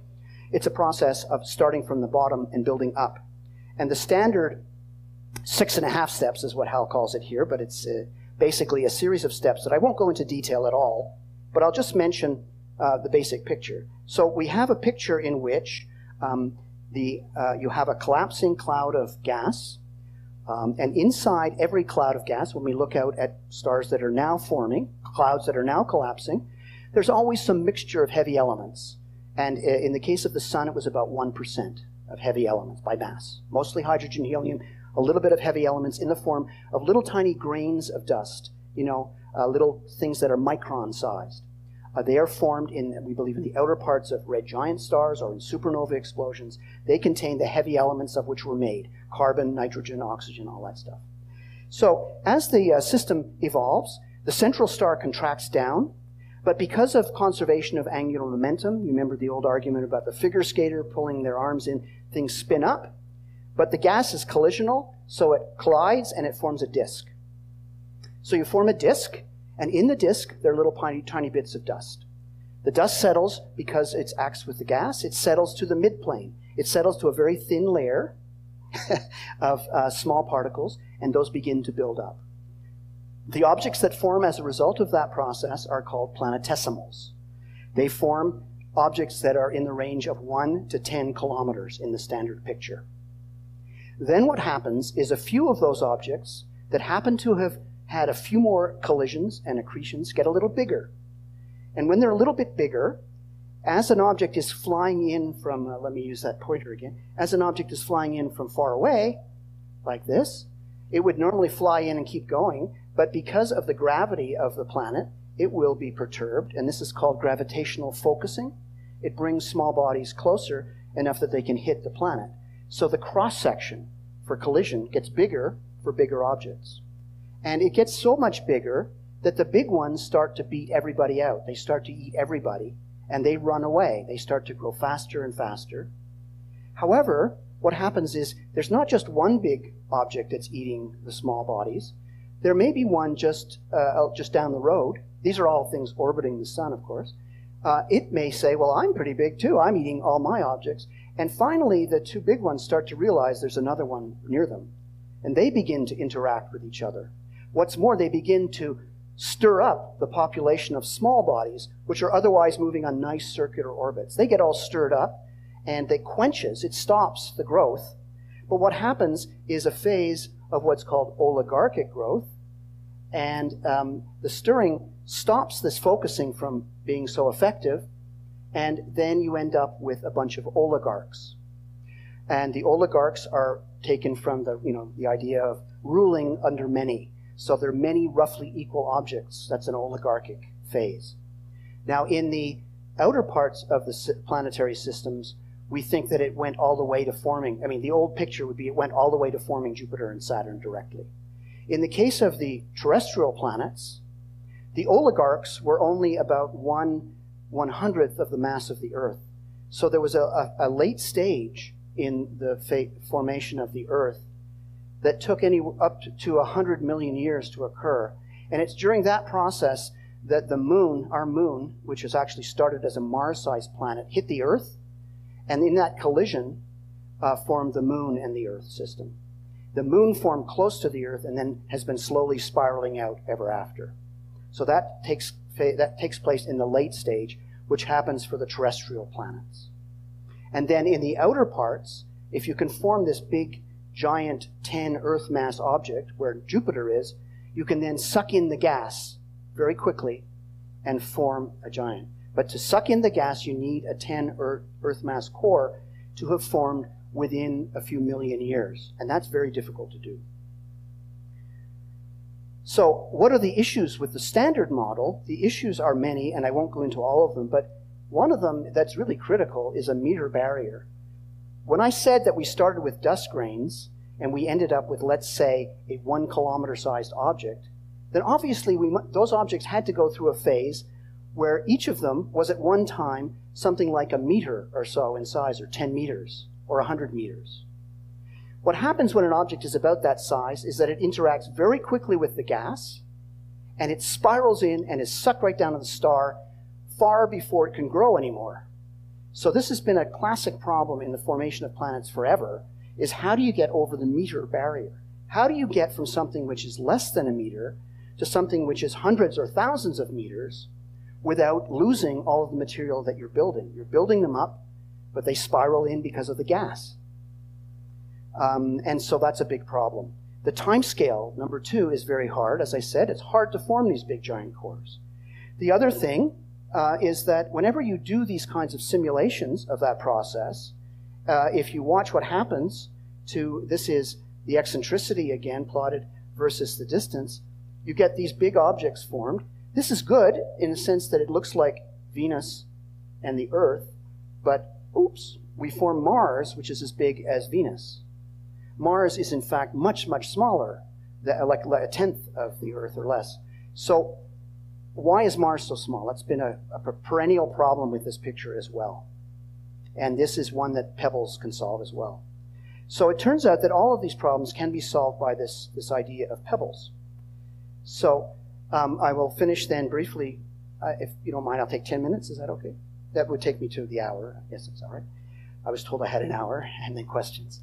it's a process of starting from the bottom and building up. And the standard 6.5 steps is what Hal calls it here, but it's basically a series of steps that I won't go into detail at all, but I'll just mention the basic picture. So we have a picture in which you have a collapsing cloud of gas, and inside every cloud of gas, when we look out at stars that are now forming, clouds that are now collapsing, there's always some mixture of heavy elements. And in the case of the sun, it was about 1% of heavy elements by mass. Mostly hydrogen, helium, a little bit of heavy elements in the form of little tiny grains of dust, little things that are micron-sized. They are formed in, we believe, in the outer parts of red giant stars or in supernova explosions. They contain the heavy elements of which we're made: carbon, nitrogen, oxygen, all that stuff. So as the system evolves, the central star contracts down, but because of conservation of angular momentum, you remember the old argument about the figure skater pulling their arms in, things spin up, but the gas is collisional, so it collides and it forms a disk. So you form a disk, and in the disk, there are little tiny bits of dust. The dust settles because it acts with the gas. It settles to the midplane. It settles to a very thin layer of small particles, and those begin to build up. The objects that form as a result of that process are called planetesimals. They form objects that are in the range of 1 to 10 kilometers in the standard picture. Then what happens is a few of those objects that happen to have had a few more collisions and accretions get a little bigger. And when they're a little bit bigger, as an object is flying in from, let me use that pointer again, as an object is flying in from far away, like this, it would normally fly in and keep going, but because of the gravity of the planet, it will be perturbed, and this is called gravitational focusing. It brings small bodies closer enough that they can hit the planet. So the cross-section for collision gets bigger for bigger objects. And it gets so much bigger that the big ones start to beat everybody out. They start to eat everybody, and they run away. They start to grow faster and faster. However, what happens is there's not just one big object that's eating the small bodies. There may be one just down the road. These are all things orbiting the sun, of course. It may say, well, I'm pretty big too. I'm eating all my objects. And finally, the two big ones start to realize there's another one near them, and they begin to interact with each other. What's more, they begin to stir up the population of small bodies, which are otherwise moving on nice circular orbits. They get all stirred up, and it quenches, it stops the growth. But what happens is a phase of what's called oligarchic growth, and the stirring stops this focusing from being so effective, and then you end up with a bunch of oligarchs. And the oligarchs are taken from the idea of ruling under many. So there are many roughly equal objects. That's an oligarchic phase. Now, in the outer parts of the planetary systems, we think that it went all the way to forming, the old picture would be it went all the way to forming Jupiter and Saturn directly. In the case of the terrestrial planets, the oligarchs were only about 1/100th of the mass of the Earth. So there was a late stage in the formation of the Earth that took up to 100 million years to occur. And it's during that process that the moon, our moon, which has actually started as a Mars-sized planet, hit the Earth, and in that collision formed the moon and the Earth system. The moon formed close to the Earth and then has been slowly spiraling out ever after. So that takes place in the late stage, which happens for the terrestrial planets. And then in the outer parts, if you can form this big, giant 10 Earth mass object where Jupiter is, you can then suck in the gas very quickly and form a giant. But to suck in the gas, you need a 10 Earth mass core to have formed within a few million years. And that's very difficult to do. So what are the issues with the standard model? The issues are many, and I won't go into all of them, but one of them that's really critical is a meter barrier. When I said that we started with dust grains and we ended up with, let's say, a 1 kilometer sized object, then obviously those objects had to go through a phase where each of them was at one time something like a meter or so in size, or 10 meters, or 100 meters. What happens when an object is about that size is that it interacts very quickly with the gas, and it spirals in and is sucked right down to the star far before it can grow anymore. So this has been a classic problem in the formation of planets forever, is how do you get over the meter barrier? How do you get from something which is less than a meter to something which is hundreds or thousands of meters without losing all of the material that you're building? You're building them up, but they spiral in because of the gas. And so that's a big problem. The time scale, number 2, is very hard. As I said, it's hard to form these big giant cores. The other thing is that whenever you do these kinds of simulations of that process, if you watch what happens to, this is the eccentricity again plotted versus the distance, you get these big objects formed. This is good in the sense that it looks like Venus and the Earth, but oops, we form Mars, which is as big as Venus. Mars is in fact much, much smaller, like a tenth of the Earth or less. So why is Mars so small? That's been a perennial problem with this picture as well. And this is one that Pebbles can solve as well. So it turns out that all of these problems can be solved by this idea of Pebbles. So I will finish then briefly. If you don't mind, I'll take 10 minutes. Is that okay? That would take me to the hour. I guess that's all right. I was told I had an hour and then questions.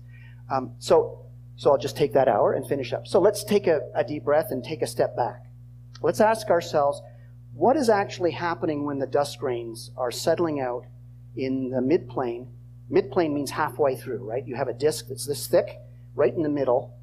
So I'll just take that hour and finish up. So let's take a deep breath and take a step back. Let's ask ourselves, what is actually happening when the dust grains are settling out in the midplane? Midplane means halfway through, right? You have a disk that's this thick. Right in the middle,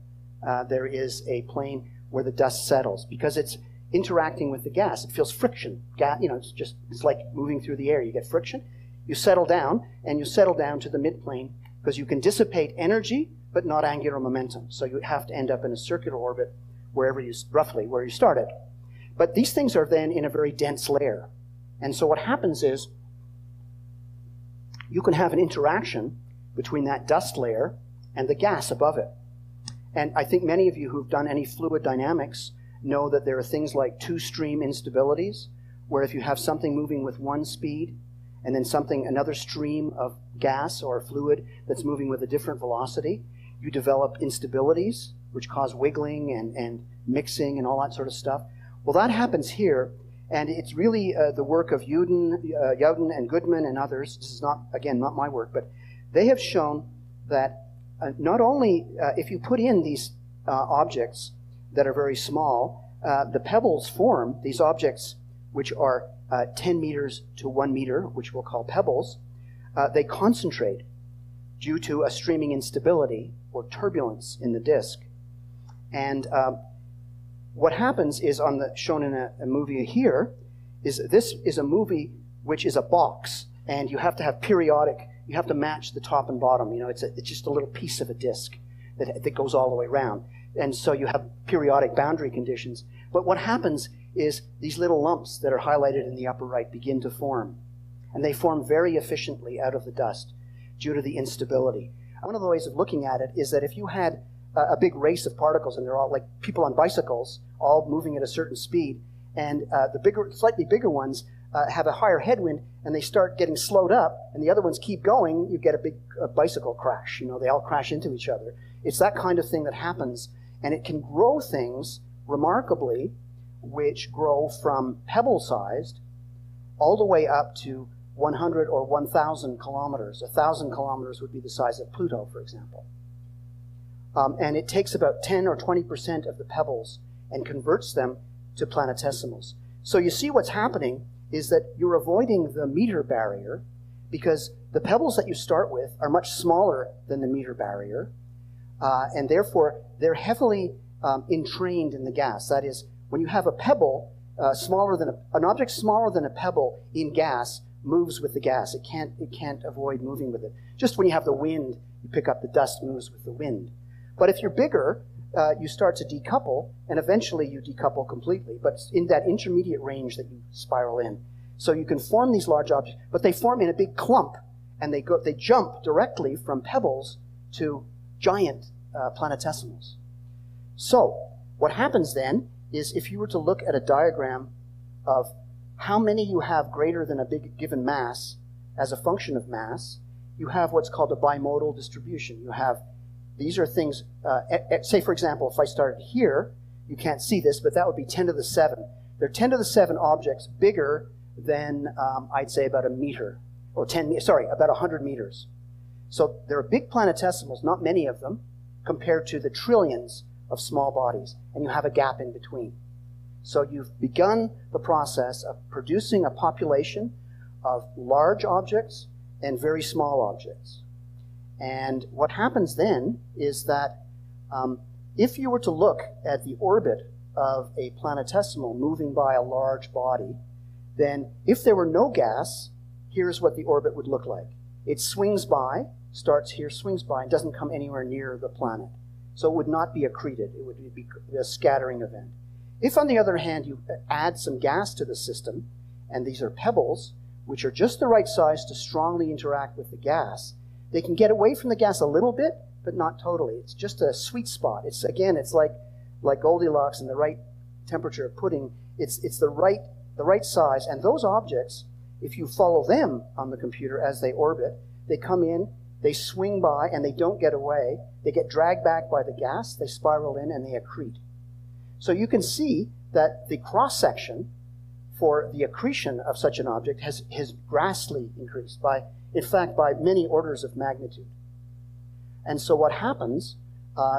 there is a plane where the dust settles because it's interacting with the gas. It feels friction. It's like moving through the air. You get friction. You settle down, and you settle down to the midplane because you can dissipate energy but not angular momentum. So you have to end up in a circular orbit roughly where you started. But these things are then in a very dense layer. And so what happens is you can have an interaction between that dust layer and the gas above it. And I think many of you who've done any fluid dynamics know that there are things like two-stream instabilities, where if you have something moving with one speed and then another stream of gas or fluid that's moving with a different velocity, you develop instabilities which cause wiggling and mixing and all that sort of stuff. Well, that happens here, and it's really the work of Youden and Goodman and others. This is not my work, but they have shown that not only if you put in these objects that are very small, the pebbles form, these objects which are 10 meters to 1 meter, which we'll call pebbles, they concentrate due to a streaming instability or turbulence in the disk. And what happens is, shown in a movie here, is this is a movie which is a box, and you have to have you have to match the top and bottom. It's just a little piece of a disk that goes all the way around. And so you have periodic boundary conditions. But what happens is these little lumps that are highlighted in the upper right begin to form. And they form very efficiently out of the dust due to the instability. One of the ways of looking at it is that if you had a big race of particles, and they're all like people on bicycles, all moving at a certain speed. And the bigger, slightly bigger ones have a higher headwind, and they start getting slowed up, and the other ones keep going. You get a big bicycle crash. You know, they all crash into each other. It's that kind of thing that happens, and it can grow things remarkably, which grow from pebble-sized all the way up to 100 or 1,000 kilometers. 1,000 kilometers would be the size of Pluto, for example. And it takes about 10 or 20% of the pebbles and converts them to planetesimals. So you see what's happening is that you're avoiding the meter barrier because the pebbles that you start with are much smaller than the meter barrier, and therefore they're heavily entrained in the gas. That is, when you have a pebble smaller than an object smaller than a pebble in gas moves with the gas. It can't avoid moving with it. Just when you have the wind, you pick up the dust, moves with the wind. But if you're bigger, you start to decouple, and eventually you decouple completely. But it's in that intermediate range that you spiral in. So you can form these large objects, but they form in a big clump, and they jump directly from pebbles to giant planetesimals. So what happens then is if you were to look at a diagram of how many you have greater than a big given mass as a function of mass, you have what's called a bimodal distribution. You have, these are things, say for example, if I started here, you can't see this, but that would be 10 to the 7. They're 10 to the 7 objects bigger than, I'd say, about a meter, or about 100 meters. So there are big planetesimals, not many of them, compared to the trillions of small bodies, and you have a gap in between. So you've begun the process of producing a population of large objects and very small objects. And what happens then is that if you were to look at the orbit of a planetesimal moving by a large body, then if there were no gas, here's what the orbit would look like. It swings by, starts here, swings by, and doesn't come anywhere near the planet. So it would not be accreted. It would be a scattering event. If, on the other hand, you add some gas to the system, and these are pebbles, which are just the right size to strongly interact with the gas, they can get away from the gas a little bit, but not totally. It's just a sweet spot. It's like Goldilocks and the right temperature of pudding. It's the right size. And those objects, if you follow them on the computer as they orbit, they come in, they swing by, and they don't get away. They get dragged back by the gas, they spiral in, and they accrete. So you can see that the cross-section for the accretion of such an object has vastly increased, in fact, by many orders of magnitude. And so what happens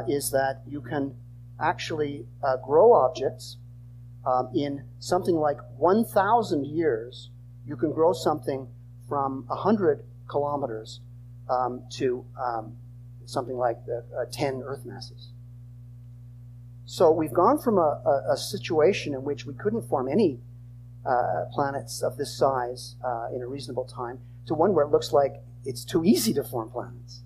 is that you can actually grow objects in something like 1,000 years. You can grow something from 100 kilometers to something like 10 Earth masses. So we've gone from a situation in which we couldn't form any planets of this size in a reasonable time to one where it looks like it's too easy to form planets.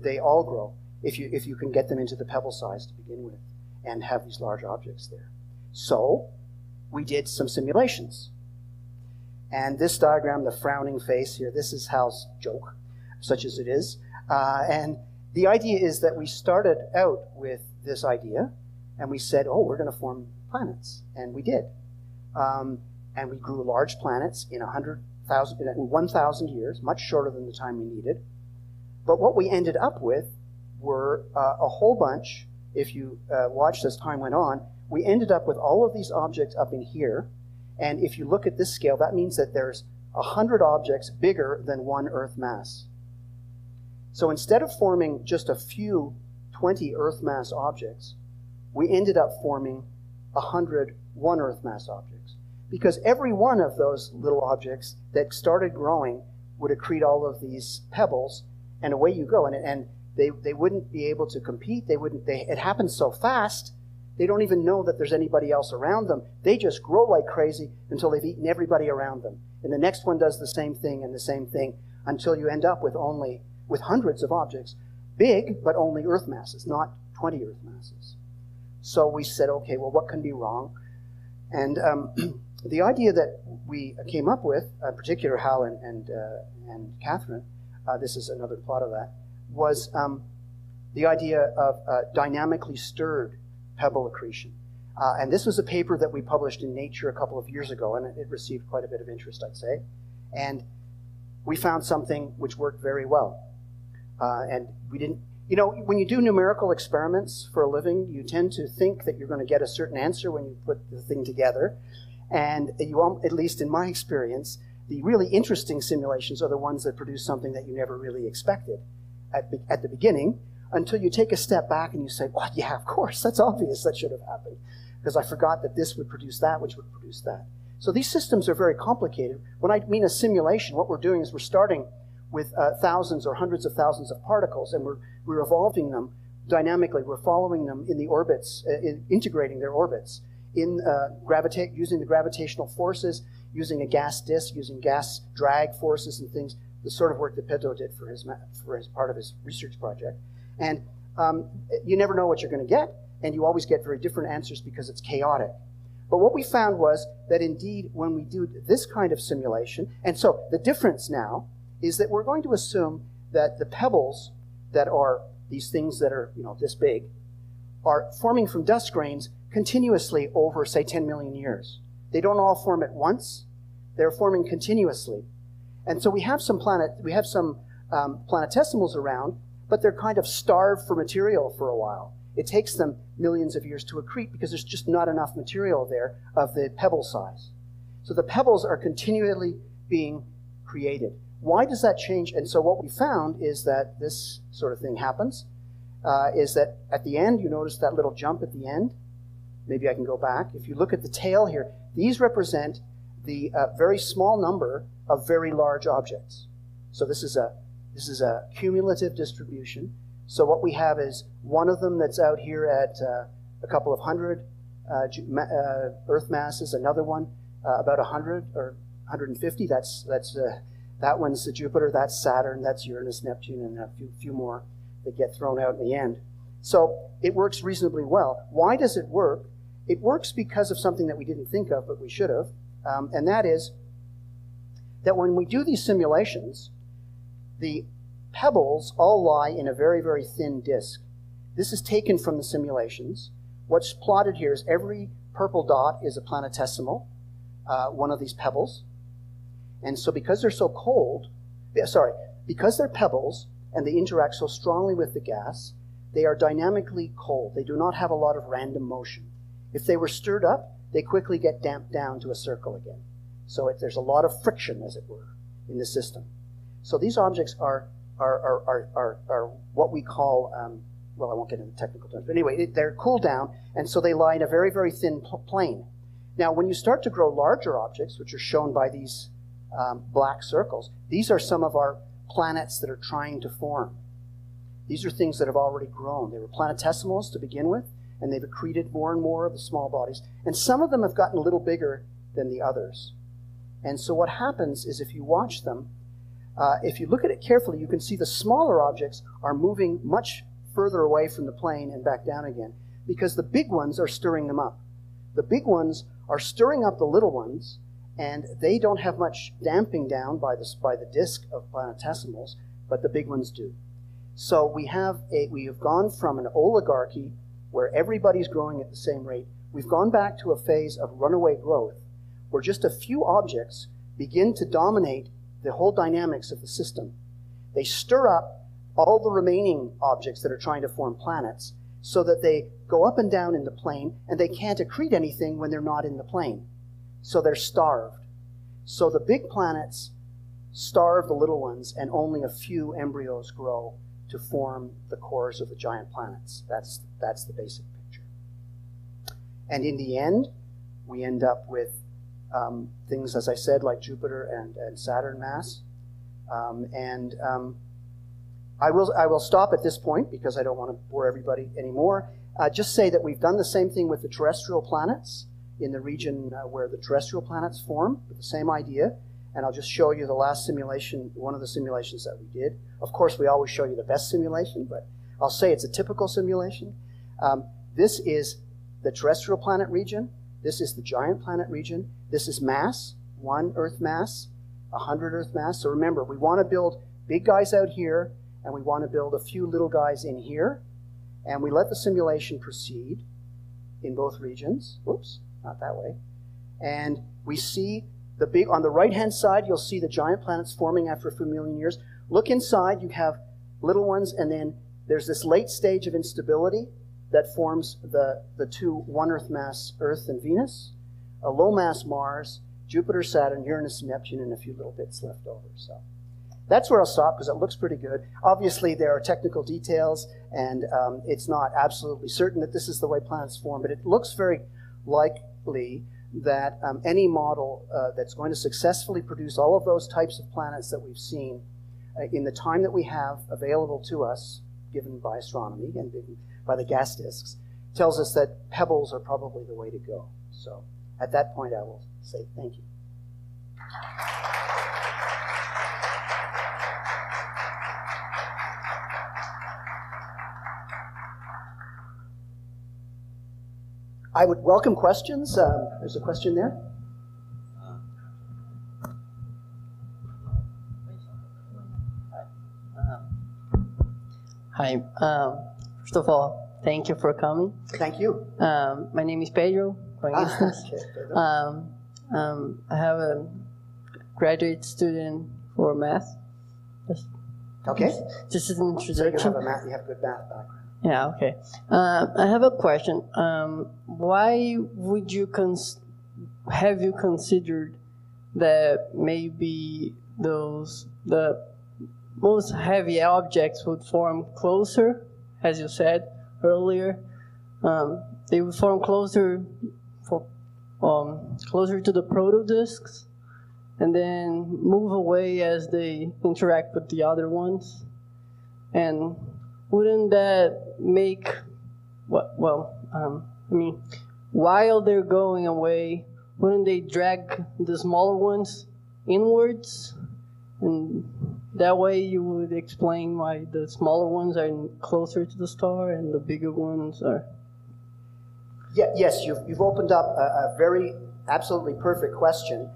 They all grow if you can get them into the pebble size to begin with and have these large objects there. So we did some simulations. And this diagram, the frowning face here, this is Hal's joke, such as it is. And the idea is that we started out with this idea, and we said, oh, we're going to form planets. And we did. And we grew large planets in 1,000 years, much shorter than the time we needed. But what we ended up with were a whole bunch. If you watched as time went on, we ended up with all of these objects up in here. And if you look at this scale, that means that there's 100 objects bigger than one Earth mass. So instead of forming just a few 20 Earth mass objects, we ended up forming 100 one Earth mass objects. Because every one of those little objects that started growing would accrete all of these pebbles, and away you go. And they wouldn't be able to compete. It happens so fast, they don't even know that there's anybody else around them. They just grow like crazy until they've eaten everybody around them. And the next one does the same thing and the same thing until you end up with hundreds of objects, big, but only Earth masses, not 20 Earth masses. So we said, okay, well, what can be wrong? And the idea that we came up with, in particular Hal and, and Catherine, this is another plot of that, was the idea of dynamically stirred pebble accretion. And this was a paper that we published in Nature a couple of years ago, and it received quite a bit of interest, I'd say. And we found something which worked very well. And we didn't, you know, when you do numerical experiments for a living, you tend to think that you're going to get a certain answer when you put the thing together. And you, at least in my experience, the really interesting simulations are the ones that produce something that you never really expected at the beginning, until you take a step back and you say, well, yeah, of course, that's obvious, that should have happened, because I forgot that this would produce that, which would produce that. So these systems are very complicated. When I mean a simulation, what we're doing is we're starting with thousands or hundreds of thousands of particles, and we're evolving them dynamically. We're following them in the orbits, integrating their orbits, in using the gravitational forces, using a gas disk, using gas drag forces and things, the sort of work that Pedro did for his part of his research project. And you never know what you're going to get, and you always get very different answers because it's chaotic. But what we found was that indeed when we do this kind of simulation, and so the difference now is that we're going to assume that the pebbles that are these things that are, you know, this big, are forming from dust grains continuously over, say, 10 million years. They don't all form at once. They're forming continuously. And so we have some planetesimals around, but they're kind of starved for material for a while. It takes them millions of years to accrete because there's just not enough material there of the pebble size. So the pebbles are continually being created. Why does that change? And so what we found is that this sort of thing happens, is that at the end, you notice that little jump at the end. Maybe I can go back. If you look at the tail here, these represent the very small number of very large objects. So this is a cumulative distribution. So what we have is one of them that's out here at a couple of hundred Earth masses, another one about 100 or 150. That one's Jupiter, that's Saturn, that's Uranus, Neptune, and a few more that get thrown out in the end. So it works reasonably well. Why does it work? It works because of something that we didn't think of, but we should have, and that is that when we do these simulations, the pebbles all lie in a very, very thin disk. This is taken from the simulations. What's plotted here is every purple dot is a planetesimal, one of these pebbles. And so because they're so cold, because they're pebbles and they interact so strongly with the gas, they are dynamically cold. They do not have a lot of random motion. If they were stirred up, they quickly get damped down to a circle again. So there's a lot of friction, as it were, in the system. So these objects are what we call, well, I won't get into technical terms, but anyway, they're cooled down, and so they lie in a very, very thin plane. Now, when you start to grow larger objects, which are shown by these black circles, these are some of our planets that are trying to form. These are things that have already grown. They were planetesimals to begin with, and they've accreted more and more of the small bodies. And some of them have gotten a little bigger than the others. And so what happens is if you watch them, if you look at it carefully, you can see the smaller objects are moving much further away from the plane and back down again, because the big ones are stirring them up. The big ones are stirring up the little ones, and they don't have much damping down by the disk of planetesimals, but the big ones do. So we have gone from an oligarchy where everybody's growing at the same rate. We've gone back to a phase of runaway growth, where just a few objects begin to dominate the whole dynamics of the system. They stir up all the remaining objects that are trying to form planets so that they go up and down in the plane, and they can't accrete anything when they're not in the plane. So they're starved. So the big planets starve the little ones, and only a few embryos grow to form the cores of the giant planets. That's the basic picture. And in the end, we end up with things, as I said, like Jupiter and Saturn mass. I will stop at this point because I don't want to bore everybody anymore. Just say that we've done the same thing with the terrestrial planets in the region where the terrestrial planets form, with the same idea. And I'll just show you the last simulation, one of the simulations that we did. Of course, we always show you the best simulation, but I'll say it's a typical simulation. This is the terrestrial planet region. This is the giant planet region. This is mass, 1 Earth mass, 100 Earth mass. So remember, we want to build big guys out here and we want to build a few little guys in here, and we let the simulation proceed in both regions. Whoops, not that way. And we see the big, on the right-hand side, you'll see the giant planets forming after a few million years. Look inside, you have little ones, and then there's this late stage of instability that forms the two one-Earth mass Earth and Venus, a low-mass Mars, Jupiter, Saturn, Uranus, and Neptune, and a few little bits left over. So that's where I'll stop because it looks pretty good. Obviously, there are technical details, and it's not absolutely certain that this is the way planets form, but it looks very likely that any model that's going to successfully produce all of those types of planets that we've seen in the time that we have available to us, given by astronomy and given by the gas disks, tells us that pebbles are probably the way to go. So at that point, I will say thank you. I would welcome questions. There's a question there. Hi. First of all, thank you for coming. Thank you. My name is Pedro, for instance. Okay, I have a graduate student for math. okay. Just as an So introduction. you have a good math background. Yeah, okay. I have a question. Why would you have you considered that maybe the most heavy objects would form closer, as you said earlier? They would form closer to the protodisks, and then move away as they interact with the other ones. And wouldn't that make, I mean, while they're going away, wouldn't they drag the smaller ones inwards? And that way you would explain why the smaller ones are closer to the star and the bigger ones are... Yeah, yes, you've opened up a very absolutely perfect question.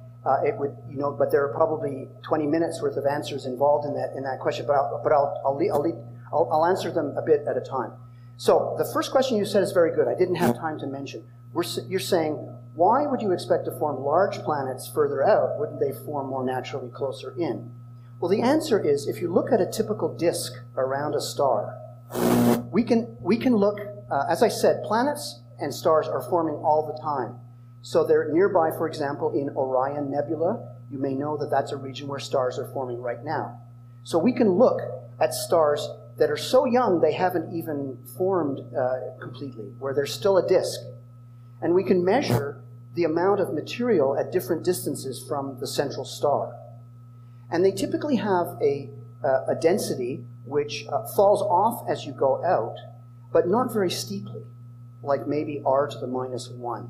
It would, but there are probably 20 minutes worth of answers involved in that question. But I'll answer them a bit at a time. So the first question you said is very good. I didn't have time to mention. You're saying, why would you expect to form large planets further out? Wouldn't they form more naturally closer in? Well, the answer is, if you look at a typical disk around a star, we can look, as I said, planets and stars are forming all the time. So they're nearby, for example, in Orion Nebula. You may know that that's a region where stars are forming right now. So we can look at stars that are so young they haven't even formed completely, where there's still a disk. And we can measure the amount of material at different distances from the central star. And they typically have a density which falls off as you go out, but not very steeply, like maybe r to the -1.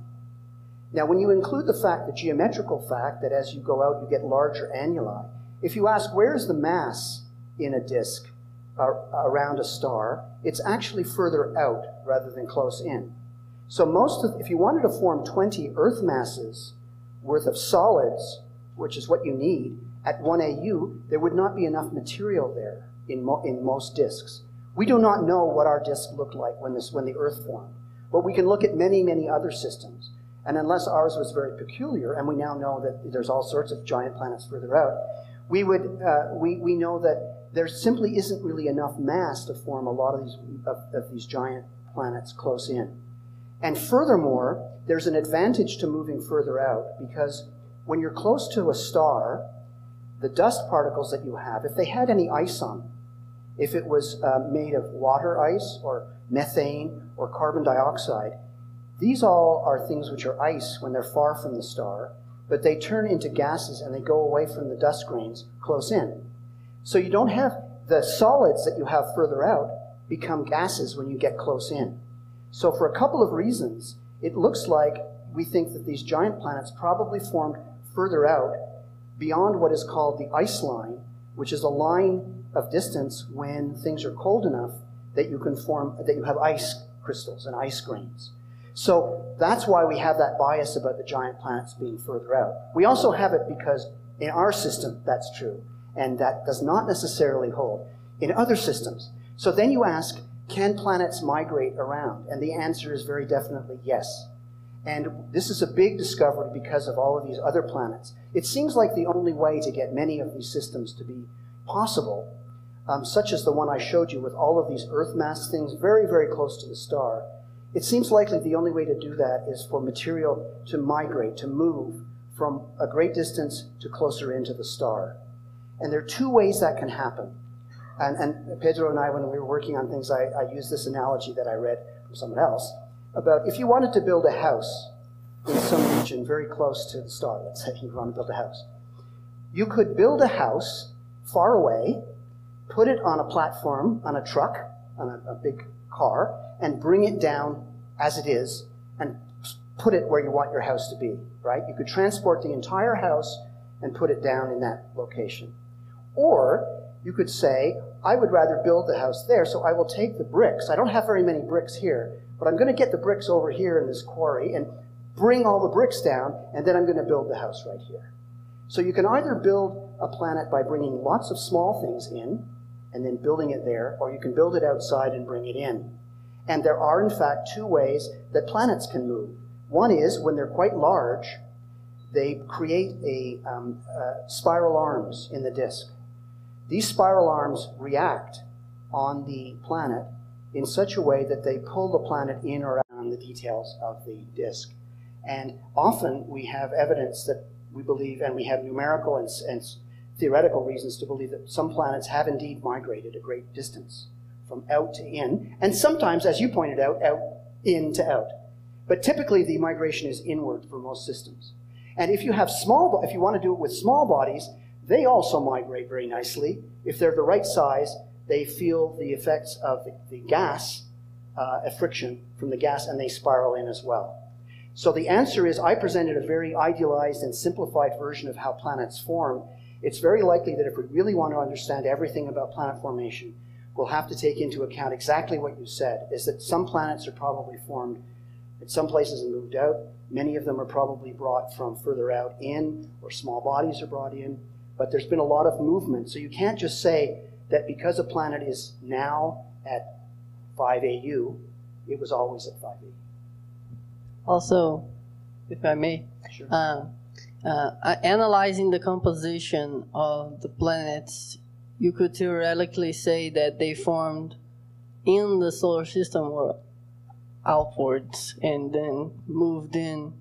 Now, when you include the geometrical fact that as you go out you get larger annuli, if you ask where's the mass in a disk around a star, it's actually further out rather than close in. So if you wanted to form 20 Earth masses worth of solids, which is what you need, at 1 AU, there would not be enough material there in most disks. We do not know what our disk looked like when the Earth formed, but we can look at many, many other systems. And unless ours was very peculiar, and we now know that there's all sorts of giant planets further out, we know that there simply isn't really enough mass to form a lot of these giant planets close in. And furthermore, there's an advantage to moving further out, because when you're close to a star, the dust particles that you have, if they had any ice on them, if it was made of water ice or methane or carbon dioxide, these all are things which are ice when they're far from the star, but they turn into gases and they go away from the dust grains close in. So you don't have the solids that you have further out become gases when you get close in. So for a couple of reasons, it looks like we think that these giant planets probably formed further out beyond what is called the ice line, which is a line of distance when things are cold enough that you have ice crystals and ice grains. So that's why we have that bias about the giant planets being further out. We also have it because in our system that's true, and that does not necessarily hold. in other systems. So then you ask, can planets migrate around? And the answer is very definitely yes. And this is a big discovery because of all of these other planets. It seems like the only way to get many of these systems to be possible, such as the one I showed you with all of these Earth mass things very, very close to the star, it seems likely the only way to do that is for material to migrate, to move from a great distance to closer into the star. And there are two ways that can happen. And Pedro and I, when we were working on things, I used this analogy that I read from someone else about if you wanted to build a house in some region very close to the star, let's say you want to build a house, you could build a house far away, put it on a platform, on a truck, on a big car, and bring it down as it is and put it where you want your house to be, right? You could transport the entire house and put it down in that location. Or you could say, I would rather build the house there, so I will take the bricks. I don't have very many bricks here, but I'm going to get the bricks over here in this quarry and bring all the bricks down, and then I'm going to build the house right here. So you can either build a planet by bringing lots of small things in and then building it there, or you can build it outside and bring it in. And there are, in fact, two ways that planets can move. One is, when they're quite large, they create spiral arms in the disk. These spiral arms react on the planet in such a way that they pull the planet in or out on the details of the disk. And often we have evidence that we believe, and we have numerical and theoretical reasons to believe that some planets have indeed migrated a great distance from out to in, and sometimes, as you pointed out, in to out. But typically the migration is inward for most systems. And if you have if you want to do it with small bodies, they also migrate very nicely. If they're the right size, they feel the effects of the gas, friction from the gas, and they spiral in as well. So the answer is, I presented a very idealized and simplified version of how planets form. It's very likely that if we really want to understand everything about planet formation, we'll have to take into account exactly what you said, is that some planets are probably formed at some places and moved out. Many of them are probably brought from further out in, or small bodies are brought in. But there's been a lot of movement. So you can't just say that because a planet is now at 5 AU, it was always at 5 AU. Also, if I may, Sure. Analyzing the composition of the planets, you could theoretically say that they formed in the solar system or outwards and then moved in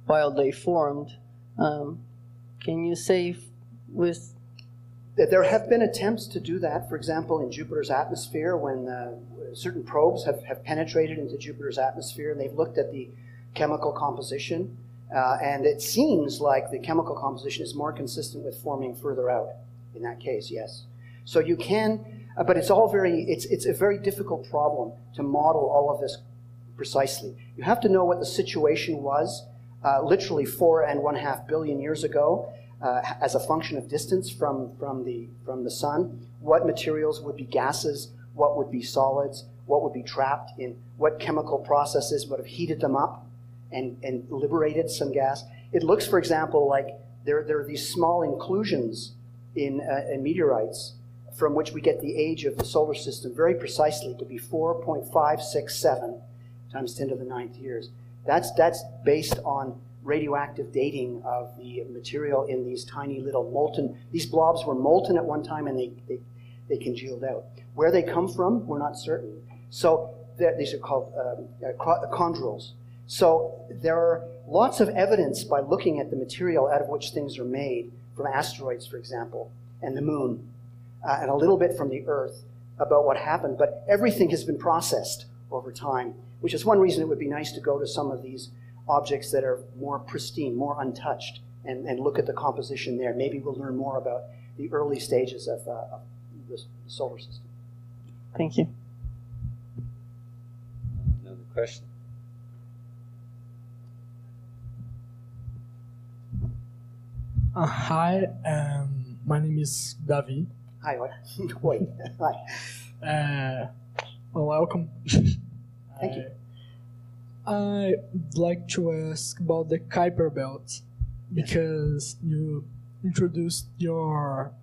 while they formed. Can you say with... There have been attempts to do that. For example, in Jupiter's atmosphere, when certain probes have penetrated into Jupiter's atmosphere, and they've looked at the chemical composition, and it seems like the chemical composition is more consistent with forming further out. In that case, yes. So you can, but it's all it's a very difficult problem to model all of this precisely. You have to know what the situation was literally 4.5 billion years ago, as a function of distance from the sun. What materials would be gases? What would be solids? What would be trapped in? What chemical processes would have heated them up and liberated some gas? It looks, for example, like there are these small inclusions in meteorites from which we get the age of the solar system very precisely to be 4.567 times 10 to the 9th years. That's based on radioactive dating of the material in these tiny little molten, these blobs were molten at one time and they congealed out. Where they come from, we're not certain. So these are called chondrules. So there are lots of evidence by looking at the material out of which things are made, from asteroids, for example, and the moon, and a little bit from the Earth about what happened. But everything has been processed over time, which is one reason it would be nice to go to some of these objects that are more pristine, more untouched, and look at the composition there. Maybe we'll learn more about the early stages of the solar system. Thank you. Another question? Hi, my name is Davi. Hi, wait. Hi. Welcome. Thank you. I'd like to ask about the Kuiper belt, because you introduced your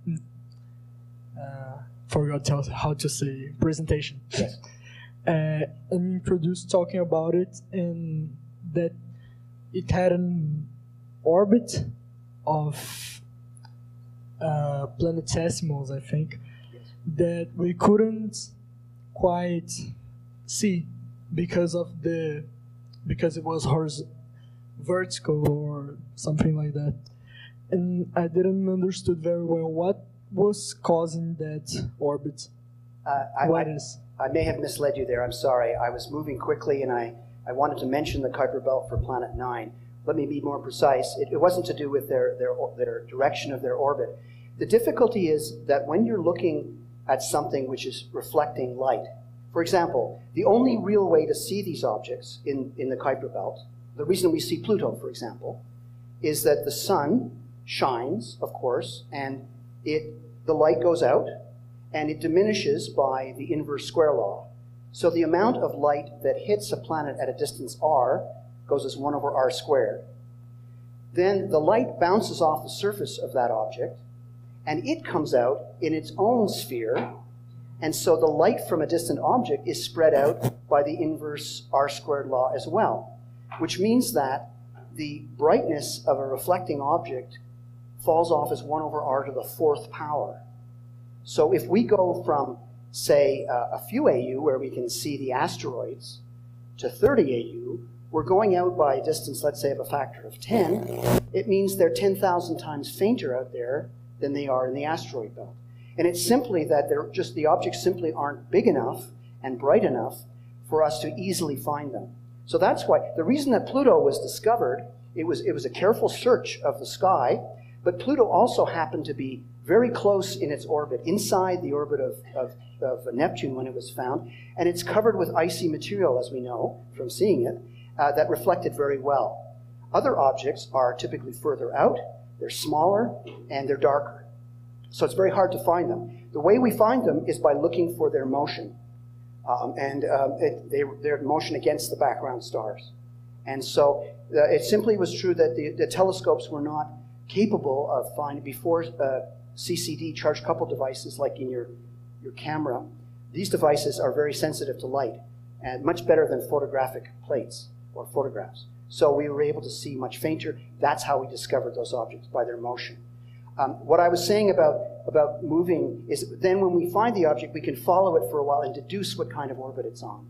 forgot how to say presentation. Yes. And introduced talking about it, and that it had an orbit of planetesimals, I think, that we couldn't quite see because it was vertical or something like that. And I didn't understood very well what was causing that orbit. I may have misled you there. I'm sorry. I was moving quickly, and I wanted to mention the Kuiper Belt for Planet 9. Let me be more precise. It wasn't to do with their direction of their orbit. The difficulty is that when you're looking at something which is reflecting light, for example, the only real way to see these objects in the Kuiper Belt, the reason we see Pluto, for example, is that the sun shines, of course, and the light goes out, and it diminishes by the inverse square law. So the amount of light that hits a planet at a distance r goes as 1 over r squared. Then the light bounces off the surface of that object, and it comes out in its own sphere, and so the light from a distant object is spread out by the inverse r squared law as well, which means that the brightness of a reflecting object falls off as 1 over r to the 4th power. So if we go from, say, a few AU, where we can see the asteroids, to 30 AU, we're going out by a distance, let's say, of a factor of 10. It means they're 10,000 times fainter out there than they are in the asteroid belt. And it's simply that the objects simply aren't big enough and bright enough for us to easily find them. So that's why, the reason that Pluto was discovered, it was a careful search of the sky, but Pluto also happened to be very close in its orbit, inside the orbit of Neptune when it was found, and it's covered with icy material, as we know from seeing it, that reflected very well. Other objects are typically further out, they're smaller, and they're darker. So it's very hard to find them. The way we find them is by looking for their motion, their motion against the background stars. And so it simply was true that the telescopes were not capable of finding, before CCD, charge coupled devices like in your camera, these devices are very sensitive to light, and much better than photographic plates or photographs. So we were able to see much fainter. That's how we discovered those objects, by their motion. What I was saying about moving is then when we find the object, we can follow it for a while and deduce what kind of orbit it's on.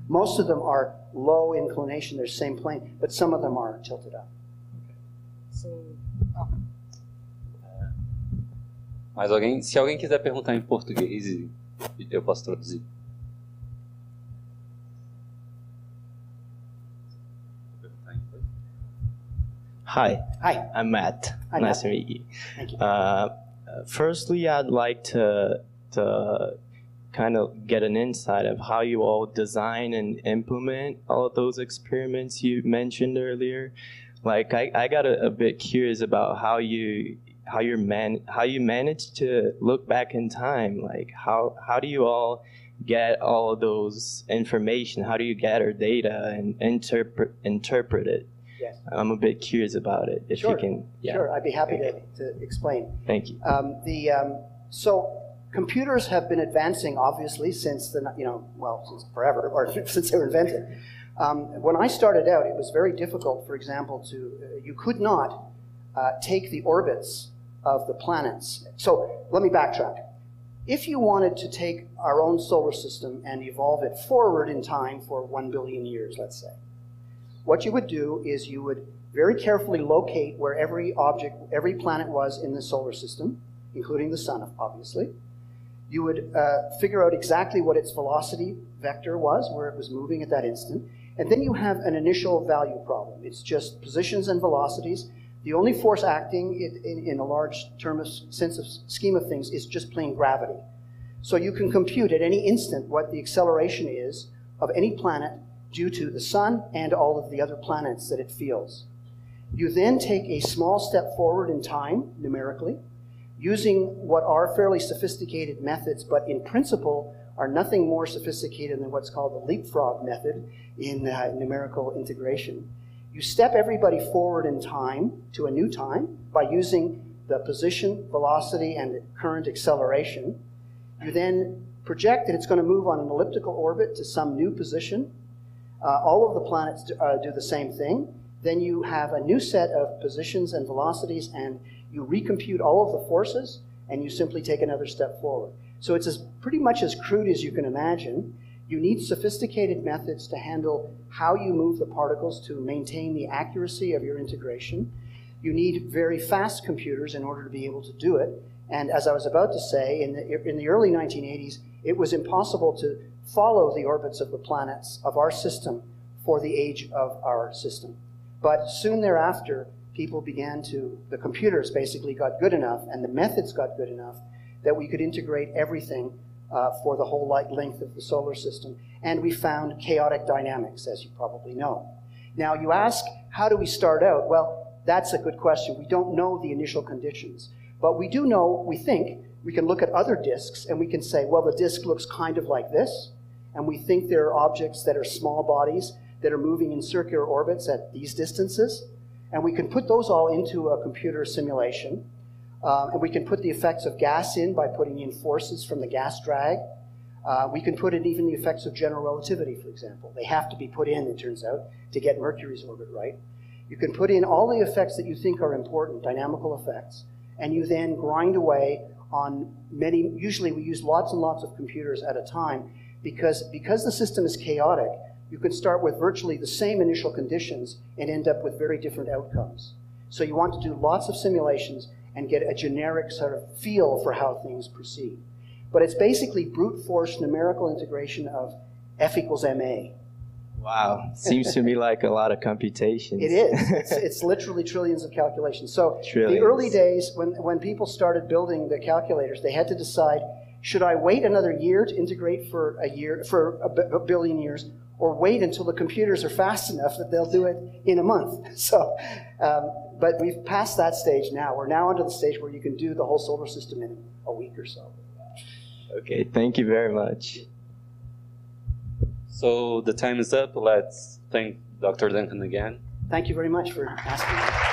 Most of them are low inclination, they're same plane, but some of them are tilted up. Mas se alguém quiser perguntar em português, eu posso traduzir. Hi. Hi. I'm Matt. Hi, nice Matt. to meet you. Thank you. Firstly, I'd like to kind of get an insight of how you all design and implement all of those experiments you mentioned earlier. Like, I got a bit curious about how you manage to look back in time. Like, how do you all get all of those information? How do you gather data and interpret it? Yes. I'm a bit curious about it. If Sure. you can, yeah. Sure, I'd be happy to explain. Thank you. So computers have been advancing, obviously, since since forever, or since they were invented. When I started out, it was very difficult, for example, you could not take the orbits of the planets. So let me backtrack. If you wanted to take our own solar system and evolve it forward in time for 1 billion years, let's say, what you would do is you would very carefully locate where every planet was in the solar system, including the sun, obviously. You would figure out exactly what its velocity vector was, where it was moving at that instant, and then you have an initial value problem. It's just positions and velocities. The only force acting in a large scheme of things is just plain gravity. So you can compute at any instant what the acceleration is of any planet due to the sun and all of the other planets that it feels. You then take a small step forward in time, numerically, using what are fairly sophisticated methods, but in principle are nothing more sophisticated than what's called the leapfrog method in numerical integration. You step everybody forward in time to a new time by using the position, velocity, and current acceleration. You then project that it's going to move on an elliptical orbit to some new position. All of the planets do the same thing. Then you have a new set of positions and velocities, and you recompute all of the forces, and you simply take another step forward. So it's pretty much as crude as you can imagine. You need sophisticated methods to handle how you move the particles to maintain the accuracy of your integration. You need very fast computers in order to be able to do it. And as I was about to say, in the early 1980s, it was impossible to follow the orbits of the planets of our system for the age of our system. But soon thereafter, the computers basically got good enough, and the methods got good enough, that we could integrate everything for the whole length of the solar system. And we found chaotic dynamics, as you probably know. Now, you ask, how do we start out? Well, that's a good question. We don't know the initial conditions. But we do know, we think, we can look at other disks and we can say, well, the disk looks kind of like this. And we think there are objects that are small bodies that are moving in circular orbits at these distances. And we can put those all into a computer simulation. And we can put the effects of gas in by putting in forces from the gas drag. We can put in even the effects of general relativity, for example. They have to be put in, it turns out, to get Mercury's orbit right. You can put in all the effects that you think are important, dynamical effects, and you then grind away on many. Usually we use lots and lots of computers at a time because the system is chaotic. You can start with virtually the same initial conditions and end up with very different outcomes. So you want to do lots of simulations and get a generic sort of feel for how things proceed. But it's basically brute force numerical integration of F equals ma. Wow, seems to me like a lot of computations. It is. It's literally trillions of calculations. So Trillions. The early days, when people started building the calculators, they had to decide, should I wait another year to integrate for a billion years, or wait until the computers are fast enough that they'll do it in a month? So, but we've passed that stage now. We're now onto the stage where you can do the whole solar system in a week or so. Okay, thank you very much. So the time is up. Let's thank Dr. Duncan again. Thank you very much for asking.